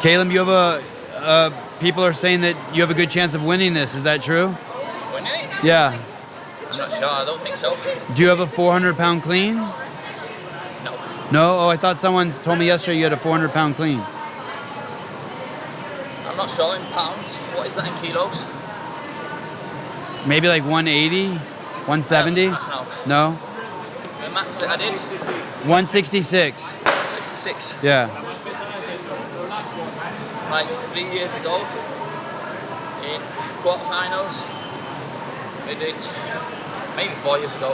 Caleb, you have people are saying that you have a good chance of winning this. Is that true? Winning it? Yeah. I'm not sure. I don't think so. Do you have a 400-pound clean? No. No? Oh, I thought someone told me yesterday you had a 400-pound clean. I'm not sure in pounds. What is that in kilos? Maybe like 180, 170? No? The max that I did? 166. 66. Yeah. Like 3 years ago, in quarterfinals, I did, maybe 4 years ago,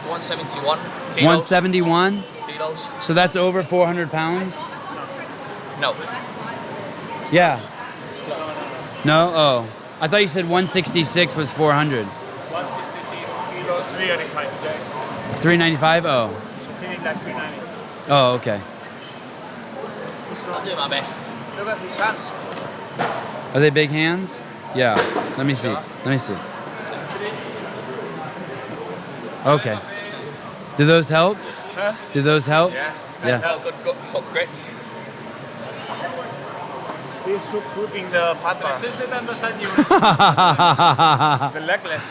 171 kilos. 171? Kilos. So that's over 400 pounds? No. Yeah. It's No? Oh. I thought you said 166 was 400. 166 kilos, 385 Jack. 395? Oh. So he did like 390. Oh, okay. I'll do my best. Look at his hands. Are they big hands? Yeah. Let me see. Let me see. Okay. Do those help? Huh? Do those help? Yeah. Yeah. Good hook grip. He's hooping the fat bar. The legless.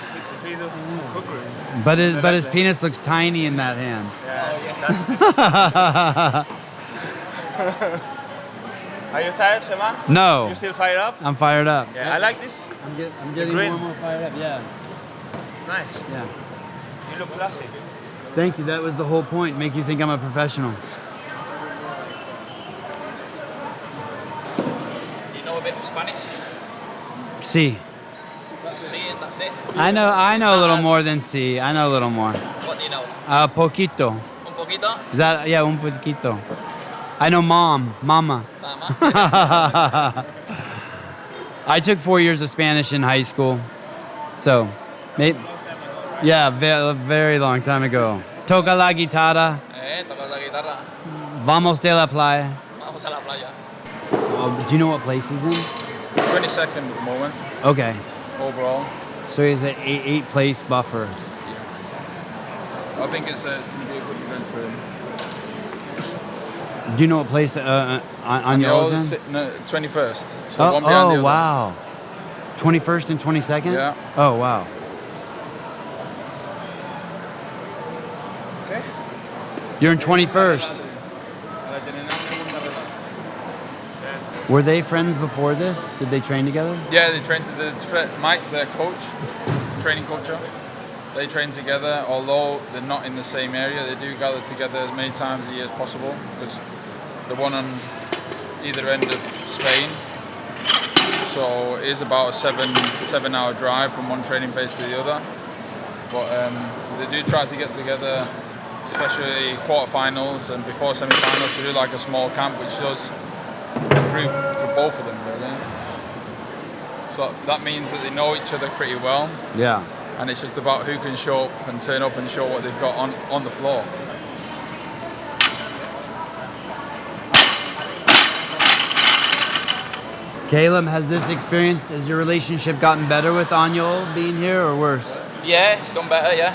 He do hook grip. But his penis looks tiny in that hand. Yeah. Are you tired, Sevan? No. You still fired up? I'm fired up. Yeah, I like this. I'm getting more and more fired up. Yeah. It's nice. Yeah. You look classy. Thank you. That was the whole point. Make you think I'm a professional. You know a bit of Spanish? Sí. See it, that's it. I know a little more than sí. I know a little more. What do you know? Poquito. Un poquito? Is that, yeah, un poquito. I know mama. Mama. I took 4 years of Spanish in high school. So, yeah, a very long time ago. Toca la guitarra. Toca la guitarra. Vamos de la playa. Vamos a la playa. Do you know what place he's in? 22nd at the moment. Okay. Overall. So he's an eight place buffer. I think it's going to be a good event for him. Do you know what place on yours in? No, 21st. So one behind the other. Wow. 21st and 22nd? Yeah. Oh, wow. Okay. You're in 21st. Were they friends before this? Did they train together? Yeah, they train Mike's their coach, training coach. They train together, although they're not in the same area. They do gather together as many times a year as possible because the one on either end of Spain. So it is about a seven-hour drive from one training base to the other. But they do try to get together, especially quarterfinals and before semi-finals, to do like a small camp, which does improve for both of them, really. So that means that they know each other pretty well. Yeah. And it's just about who can show up and turn up and show what they've got on the floor. Caleb, has this experience, has your relationship gotten better with Anjol being here or worse? Yeah, it's gone better, yeah.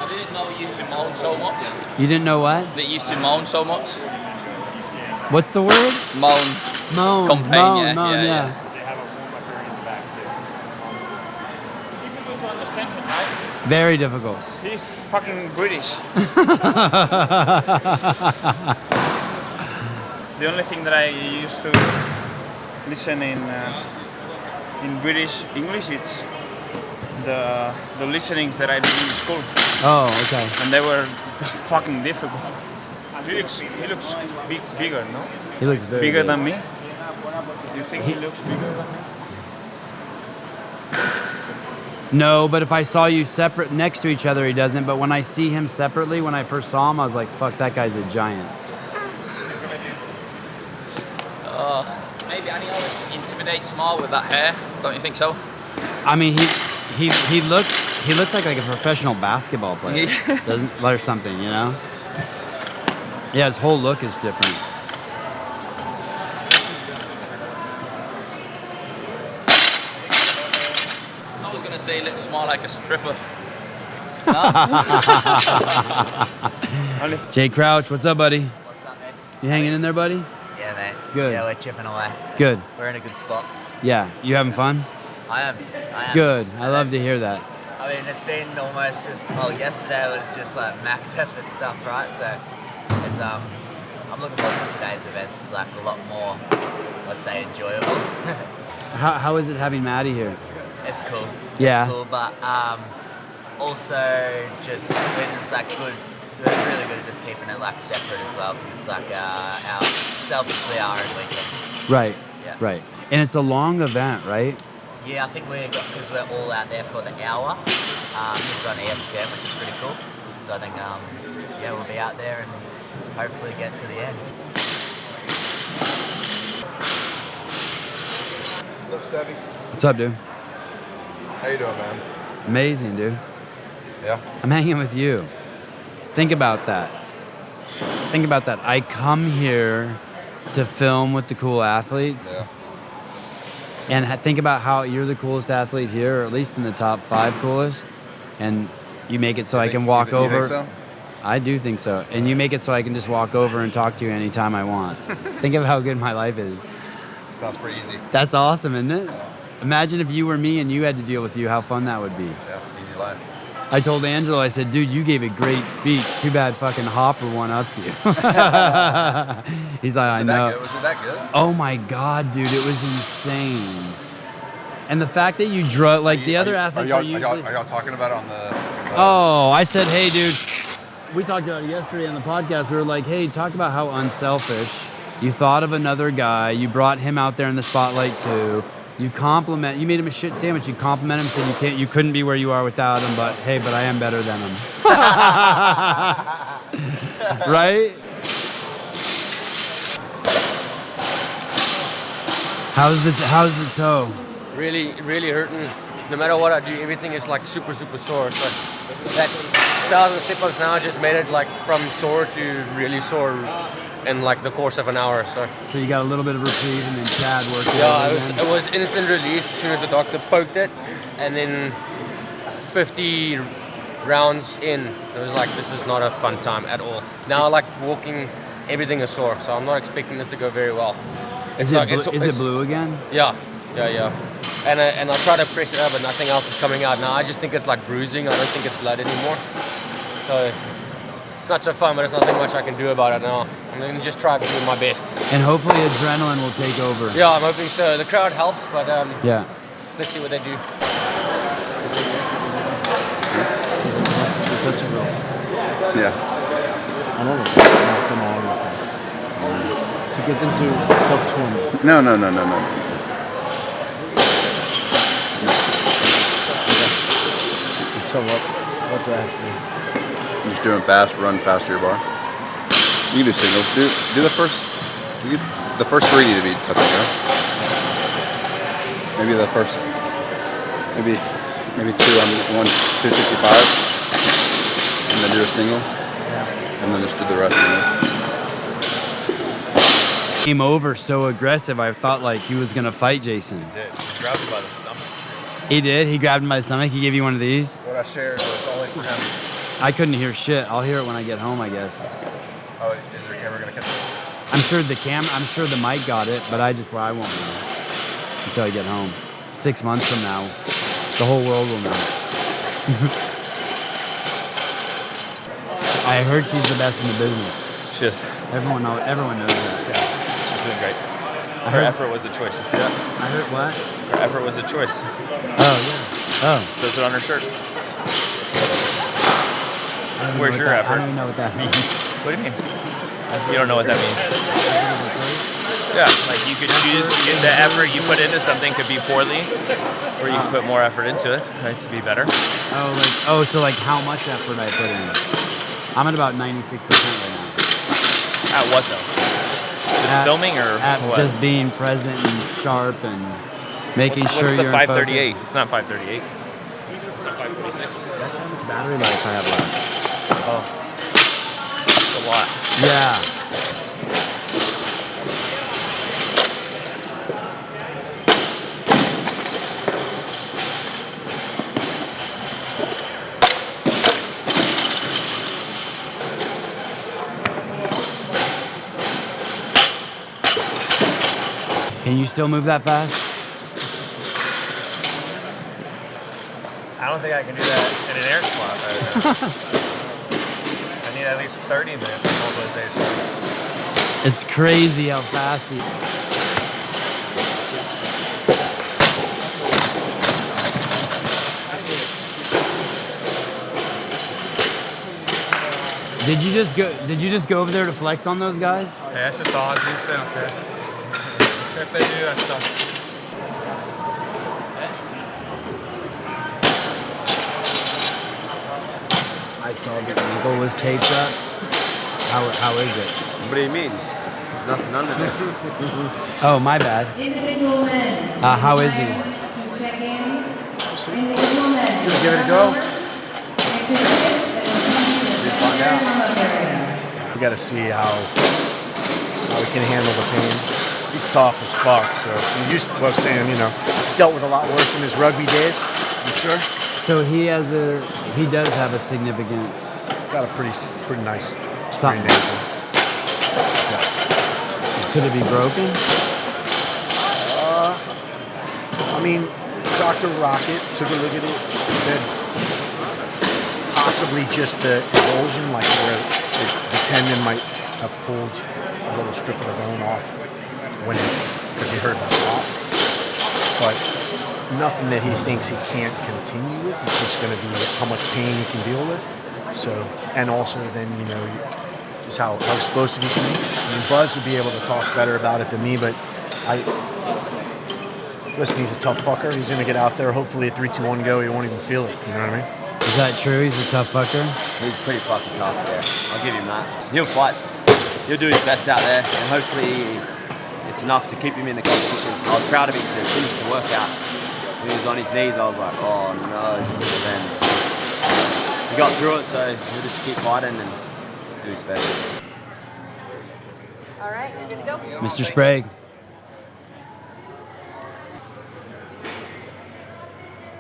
I didn't know he used to moan so much. You didn't know what? That he used to moan so much. What's the word? Moan. Moan. Complain, Moan, yeah. Very difficult. He's fucking British. The only thing that I used to listen in British English, it's the listenings that I did in school. Oh, okay. And they were fucking difficult. He looks bigger, no? He looks very bigger big. than me. Do you think he looks bigger than me? No, but if I saw you separate next to each other, he doesn't. But when I see him separately, when I first saw him, I was like, fuck, that guy's a giant. Maybe Anio intimidates more with that hair. Don't you think so? I mean, he looks like a professional basketball player, doesn't, or something, you know? Yeah, his whole look is different. I was gonna say he looks more like a stripper. Jay Crouch, what's up, buddy? What's up, man? You hanging in there, buddy? Yeah, mate. Good. Yeah, we're chipping away. Good. We're in a good spot. Yeah, you having fun? I am. Good. I love to hear that. I mean, it's been almost just, yesterday was just like max effort stuff, right? So it's, I'm looking forward to today's events. It's like a lot more, let's say, enjoyable. How is it having Maddie here? It's cool. Yeah. It's cool, but also just, we're just like good, we're really good at just keeping it like separate as well, because it's like selfishly our own weekend. Right. Yeah. Right. And it's a long event, right? Yeah, I think because we're all out there for the hour. It's on ESPN, which is pretty cool. So I think, yeah, we'll be out there and hopefully get to the end. What's up, Sevy? What's up, dude? How you doing, man? Amazing, dude. Yeah. I'm hanging with you. Think about that. Think about that. I come here to film with the cool athletes. Yeah. And think about how you're the coolest athlete here, or at least in the top 5 coolest. And you make it so I can walk over. You think so? I do think so. And you make it so I can just walk over and talk to you anytime I want. Think of how good my life is. Sounds pretty easy. That's awesome, isn't it? Imagine if you were me and you had to deal with you, how fun that would be. Yeah, easy life. I told Angelo, I said, dude, you gave a great speech. Too bad fucking Hopper one-upped you. He's like, I know. Was it that good? Oh my God, dude, it was insane. And the fact that you drug, like the other athletes are usually... Are y'all talking about it on the... Oh, I said, hey, dude, we talked about it yesterday on the podcast. We were like, hey, talk about how unselfish. You thought of another guy. You brought him out there in the spotlight too. You made him a shit sandwich. You compliment him, said you couldn't be where you are without him, but hey, but I am better than him. Right? How's the toe? Really hurting. No matter what I do, everything is like super sore. So that 1,000 step-ups now just made it like from sore to really sore in like the course of an hour. So you got a little bit of reprieve and then Chad worked. Yeah, it was instant release as soon as the doctor poked it, and then 50 rounds in, it was like, this is not a fun time at all. Now like walking, everything is sore, so I'm not expecting this to go very well. Is it blue again? Yeah. And I try to press it up, but nothing else is coming out. Now I just think it's like bruising. I don't think it's blood anymore. So it's not so fun, but there's nothing much I can do about it now. I'm going to just try to do my best. And hopefully adrenaline will take over. Yeah, I'm hoping so. The crowd helps, but yeah. Let's see what they do. Yeah. I don't know. To get into top 20. No. So what do I have to do? Just doing fast, run fast to your bar. You can do singles. Do the first. The first 3 need to be touching, right? Maybe the first. Maybe 2 on 265, and then do a single, and then just do the rest singles. Came over so aggressive, I thought like he was gonna fight Jason. He did. He grabbed him by the stomach. He did? He grabbed him by the stomach? He gave you one of these? What I shared was only for him. I couldn't hear shit. I'll hear it when I get home, I guess. Oh, is your camera gonna catch it? I'm sure the mic got it, but I won't know until I get home. 6 months from now, the whole world will know. I heard she's the best in the business. She is. Everyone knows that. Yeah, she's doing great. Her effort was a choice. You see that? I heard what? Her effort was a choice. Oh, yeah. Oh. It says it on her shirt. Where's your effort? I don't even know what that means. What do you mean? You don't know what that means? Yeah, like you could choose the effort you put into something could be poorly, or you can put more effort into it, right, to be better. So like how much effort I put in? I'm at about 96% right now. At what though? Just filming or what? Just being present and sharp and making what's sure the you're 538? It's not 538. It's not 546. That's how much battery life I have left. Oh, that's a lot. Yeah. Can you still move that fast? I don't think I can do that in an air squat right now. I need at least 30 minutes of mobilization. It's crazy how fast he... Did you just go over there to flex on those guys? Yeah, it's just all these. They don't care. If they do, that sucks. I saw the ankle was taped up. How is it? What do you mean? There's nothing under there. Oh, my bad. How is he? Gonna give it a go. See, find out. We got to see how he can handle the pain. He's tough as fuck. So I'm used to what I was saying. You know, he's dealt with a lot worse in his rugby days. I'm sure. So he does have a significant. Got a pretty nice Something. sprained ankle. Could it be broken? I mean, Dr. Rocket took a look at it, said possibly just the avulsion, like where the tendon might have pulled a little strip of the bone off because he heard that pop. But nothing that he thinks he can't continue with. It's just going to be how much pain he can deal with. So, and also then, you know, just how explosive he can be. I mean, Buzz would be able to talk better about it than me, but listen, he's a tough fucker. He's going to get out there. Hopefully a 3-2-1 go, he won't even feel it. You know what I mean? Is that true? He's a tough fucker? He's pretty fucking tough, yeah. I'll give him that. He'll fight. He'll do his best out there, and hopefully it's enough to keep him in the competition. I was proud of him to finish the workout. When he was on his knees, I was like, oh no. But then he got through it, so he'll just keep fighting and do his best. All right, you good to go? Mr. Sprague.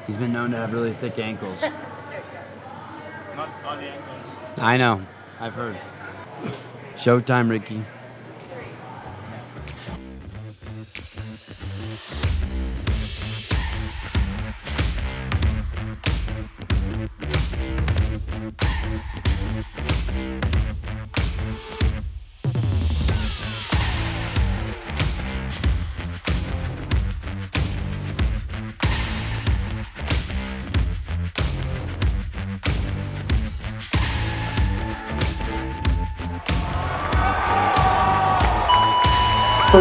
He's been known to have really thick ankles. Not on the ankles. I know. I've heard. Showtime, Ricky. $325,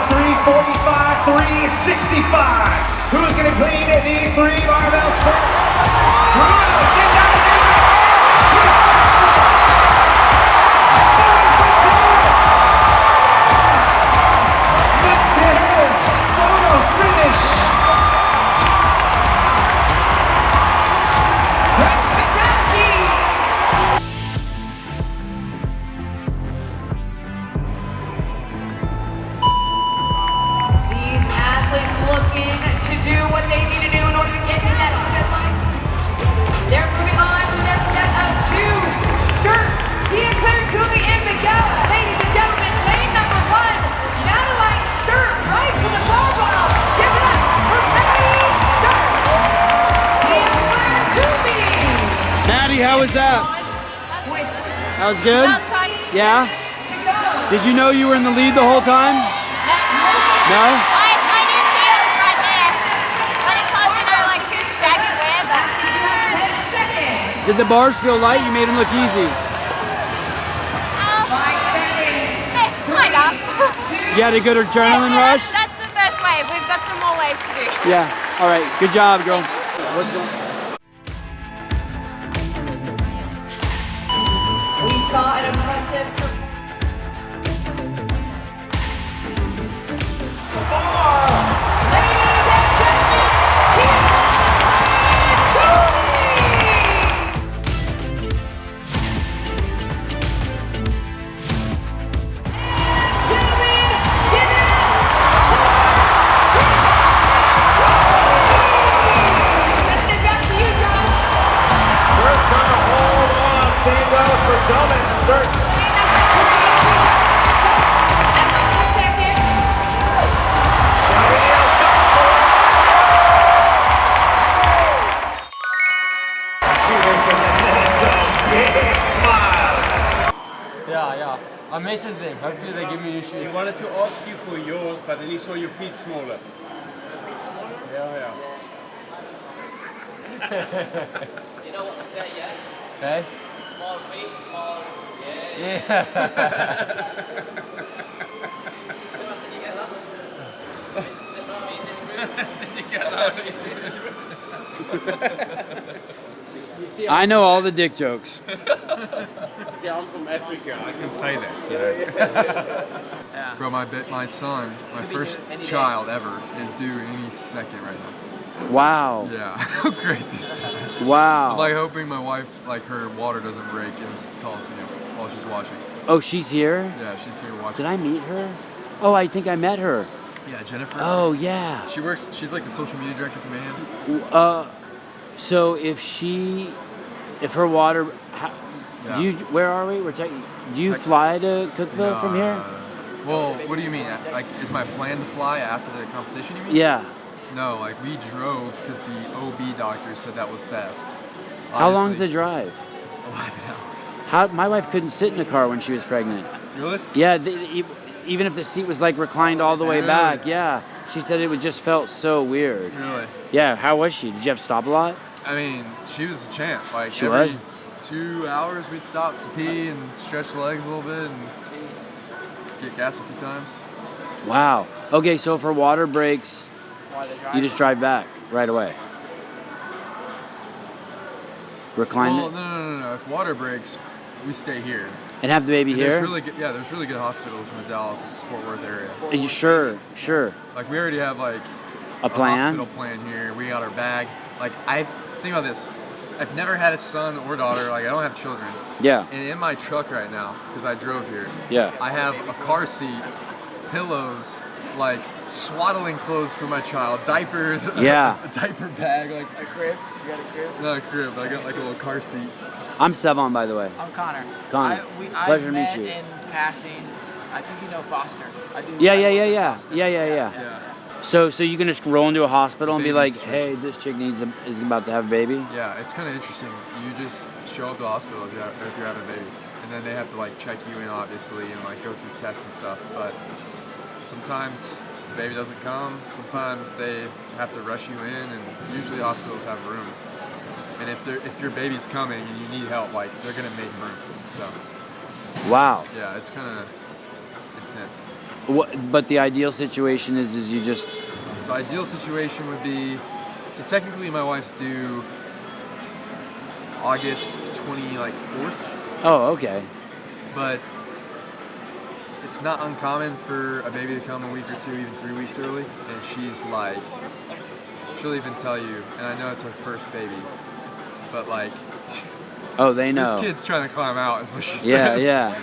$345, $365. Who's going to clean these three barbell squats? Photo finish. How was that? That was good? That's fun. Yeah? Did you know you were in the lead the whole time? No? I knew Tia was right there, but it's hard to know like who's staggered where, but... Did the bars feel light? You made them look easy. Kind of. You had a good adrenaline rush? That's the first wave. We've got some more waves to do. Yeah. All right. Good job, girl. What's going We saw an impressive Yeah. I messaged them. Hopefully they give me new shoes. He wanted to ask you for yours, but then he saw your feet smaller. Yeah. You know what I said, yeah? Hey? Small feet, small. Yeah. Did you get that? I know all the dick jokes. See, I'm from Africa. I can say that. Yeah. Bro, my son, my first child ever, is due any second right now. Wow. Yeah, how crazy is that? Wow. I'm like hoping my wife, like her water doesn't break in the Coliseum while she's watching. Oh, she's here? Yeah, she's here watching. Did I meet her? Oh, I think I met her. Yeah, Jennifer. Oh, yeah. She's like the social media director for Mayhem. So if her water, Yeah. do you, where are we? Do you Texas. fly to Cookeville from here? Well, what do you mean? Like, is my plan to fly after the competition, you mean? Yeah. No, like we drove because the OB doctor said that was best. How long's Honestly, the drive? 11 hours. My wife couldn't sit in a car when she was pregnant. Really? Yeah, even if the seat was like reclined all the way Really? back. Yeah. She said it just felt so weird. Really? Yeah, how was she? Did you have to stop a lot? I mean, she was a champ. Like She every was? 2 hours we'd stop to pee and stretch the legs a little bit and get gas a few times. Wow. Okay, so if her water breaks, you just drive back right away. Recline Well, it no. If water breaks, we stay here. and have the baby And here? there's really good hospitals in the Dallas-Fort Worth area. Are you sure? Like we already have like A plan? hospital plan here. We got our bag. Like think about this. I've never had a son or daughter. Like I don't have children. Yeah. And in my truck right now, because I drove here. Yeah. I have a car seat, pillows, like swaddling clothes for my child, diapers. Yeah. A diaper bag, like A crib? You got a crib? not a crib, but I got like a little car seat. I'm Sevan, by the way. I'm Connor. Connor. I Pleasure to met meet you. in passing. I think you know Foster. I do. Yeah. So you can just roll into a hospital and be like, hey, this chick is about to have a baby? Yeah, it's kind of interesting. You just show up to the hospital if you're having a baby, and then they have to like check you in, obviously, and like go through tests and stuff. But sometimes the baby doesn't come. Sometimes they have to rush you in, and usually hospitals have room. And if your baby's coming and you need help, like they're gonna make room. So Wow. yeah, it's kind of intense. But the ideal situation is you just... So ideal situation would be, so technically my wife's due August 24th. Oh, okay. But it's not uncommon for a baby to come a week or two, even 3 weeks early. And she's like, she'll even tell you, and I know it's her first baby, but like, Oh, they know. this kid's trying to climb out, is what she says. Yeah.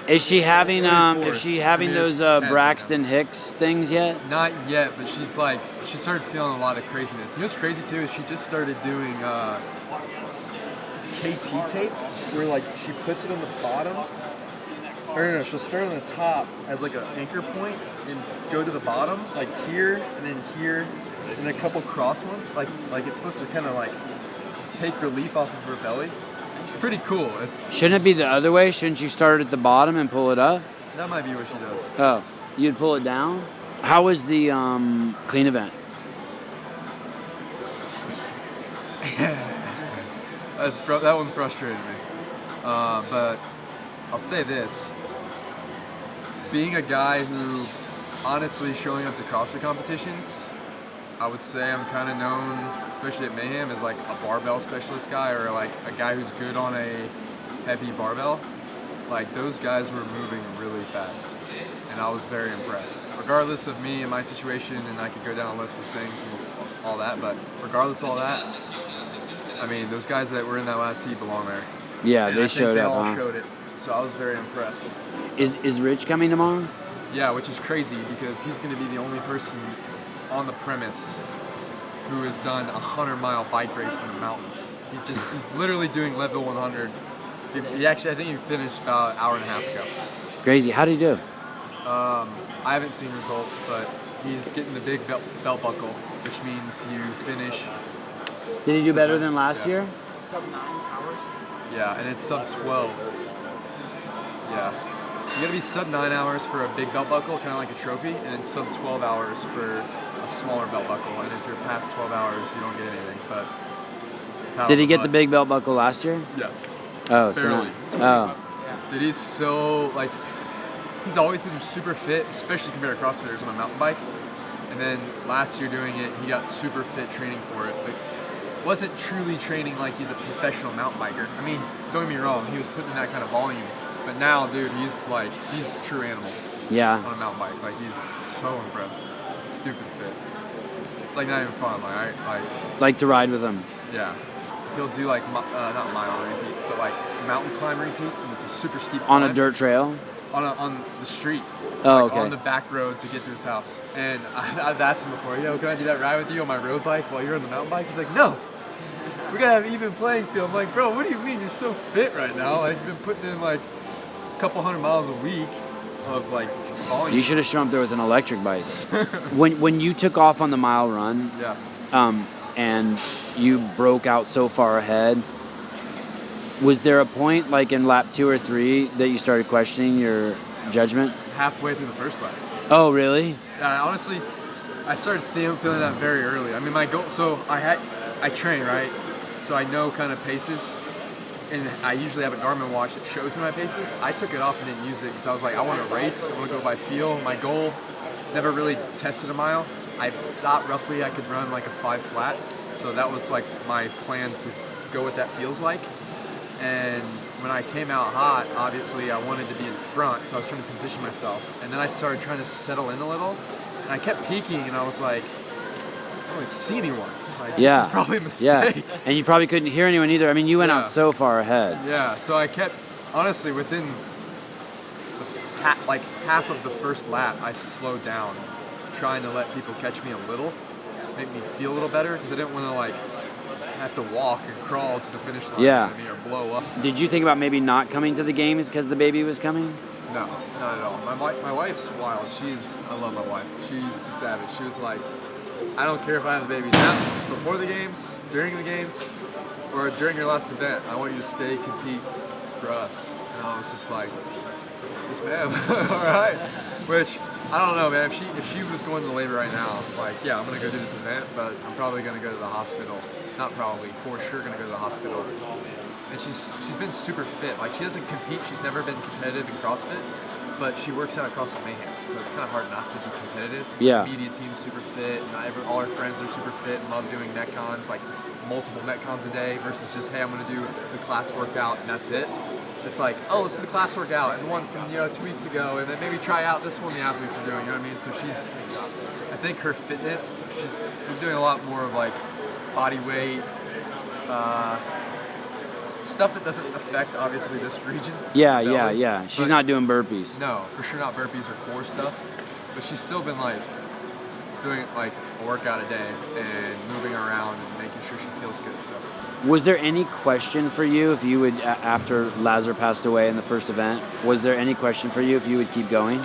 Is she having 24th. those 10th Braxton Hicks things yet? Not yet, but she's like, she started feeling a lot of craziness. You know what's crazy too is she just started doing KT tape, where like she puts it on the bottom. Or no, she'll start on the top as like an anchor point and go to the bottom, like here and then here, and a couple cross ones. Like it's supposed to kind of like take relief off of her belly. It's pretty cool. Shouldn't it be the other way? Shouldn't you start at the bottom and pull it up? That might be what she does. Oh, you'd pull it down? How was the clean event? That one frustrated me. But I'll say this. Being a guy who, honestly, showing up to CrossFit competitions, I would say I'm kind of known, especially at Mayhem, as like a barbell specialist guy or like a guy who's good on a heavy barbell. Like those guys were moving really fast, and I was very impressed. Regardless of me and my situation, and I could go down a list of things and all that, but regardless of all that, I mean, those guys that were in that last heat belong there. Yeah, And they I think showed they up, all huh? showed it, so I was very impressed. Is Rich coming tomorrow? Yeah, which is crazy because he's going to be the only person on the premise who has done a 100-mile bike race in the mountains. He's literally doing level 100. He actually, I think he finished about an hour and a half ago. Crazy. How did he do? I haven't seen results, but he's getting the big belt buckle, which means you finish. Did he do better than last year? Sub 9 hours. Yeah, and it's sub 12. Yeah. You gotta be sub 9 hours for a big belt buckle, kind of like a trophy, and then sub 12 hours for a smaller belt buckle. And if you're past 12 hours, you don't get anything. But Did he get the big belt buckle last year? Yes. Oh, barely. So not, Dude, he's so like, he's always been super fit, especially compared to CrossFitters on a mountain bike. And then last year doing it, he got super fit training for it. But wasn't truly training like he's a professional mountain biker. I mean, don't get me wrong, he was putting in that kind of volume, but now, dude, he's a true animal. Yeah. On a mountain bike, like he's so impressive. Stupid fit. It's like not even fun. Like to ride with him. Yeah. He'll do like not mile repeats, but like mountain climb repeats, and it's a super steep On climb. a dirt trail? On the street. Oh, like okay. On the back road to get to his house. And I've asked him before, yo, can I do that ride with you on my road bike while you're on the mountain bike? He's like, no. We gotta have an even playing field. I'm like, bro, what do you mean? You're so fit right now. Like, you've been putting in like a couple 100 miles a week of like volume. You should have shown up there with an electric bike. when you took off on the mile run, yeah. And you broke out so far ahead, was there a point like in lap 2 or 3 that you started questioning your judgment? Halfway through the first lap. Oh, really? Yeah, honestly, I started feeling that very early. I mean, my goal, so I train, right? So I know kind of paces, and I usually have a Garmin watch that shows me my paces. I took it off and didn't use it because I was like, I want to race, I want to go by feel. My goal, never really tested a mile. I thought roughly I could run like a 5 flat. So that was like my plan to go what that feels like. And when I came out hot, obviously I wanted to be in front, so I was trying to position myself. And then I started trying to settle in a little, and I kept peeking, and I was like, I don't really see anyone. Like, Yeah. This is probably a mistake. Yeah. And you probably couldn't hear anyone either. I mean, you went Yeah. out so far ahead. Yeah, so I kept, honestly, within like half of the first lap, I slowed down, trying to let people catch me a little, make me feel a little better, because I didn't want to like have to walk and crawl to the finish line Yeah. or blow up. Did you think about maybe not coming to the games because the baby was coming? No, not at all. My wife's wild. I love my wife. She's a savage. She was like, I don't care if I have a baby now, before the games, during the games, or during your last event. I want you to stay, compete for us. And I was just like, yes, ma'am. All right. Which, I don't know, man. If she was going to labor right now, like, yeah, I'm gonna go do this event, but I'm probably gonna go to the hospital. Not probably, for sure gonna go to the hospital. And she's been super fit. Like, she doesn't compete. She's never been competitive in CrossFit, but she works out at CrossFit Mayhem, so it's kind of hard not to be competitive. Yeah. The media team's super fit, and all her friends are super fit and love doing Metcons, like multiple Metcons a day, versus just, hey, I'm gonna do the class workout and that's it. It's like, oh, let's do the class workout and the one from 2 weeks ago, and then maybe try out this one the athletes are doing. You know what I mean? So I think her fitness, she's been doing a lot more of like body weight, stuff that doesn't affect obviously this region. Yeah. She's not doing burpees. No, for sure not burpees or core stuff, but she's still been like doing like a workout a day and moving around and making sure she feels good. So. Was there any question for you if you would, after Lazar passed away in the first event, was there any question for you if you would keep going?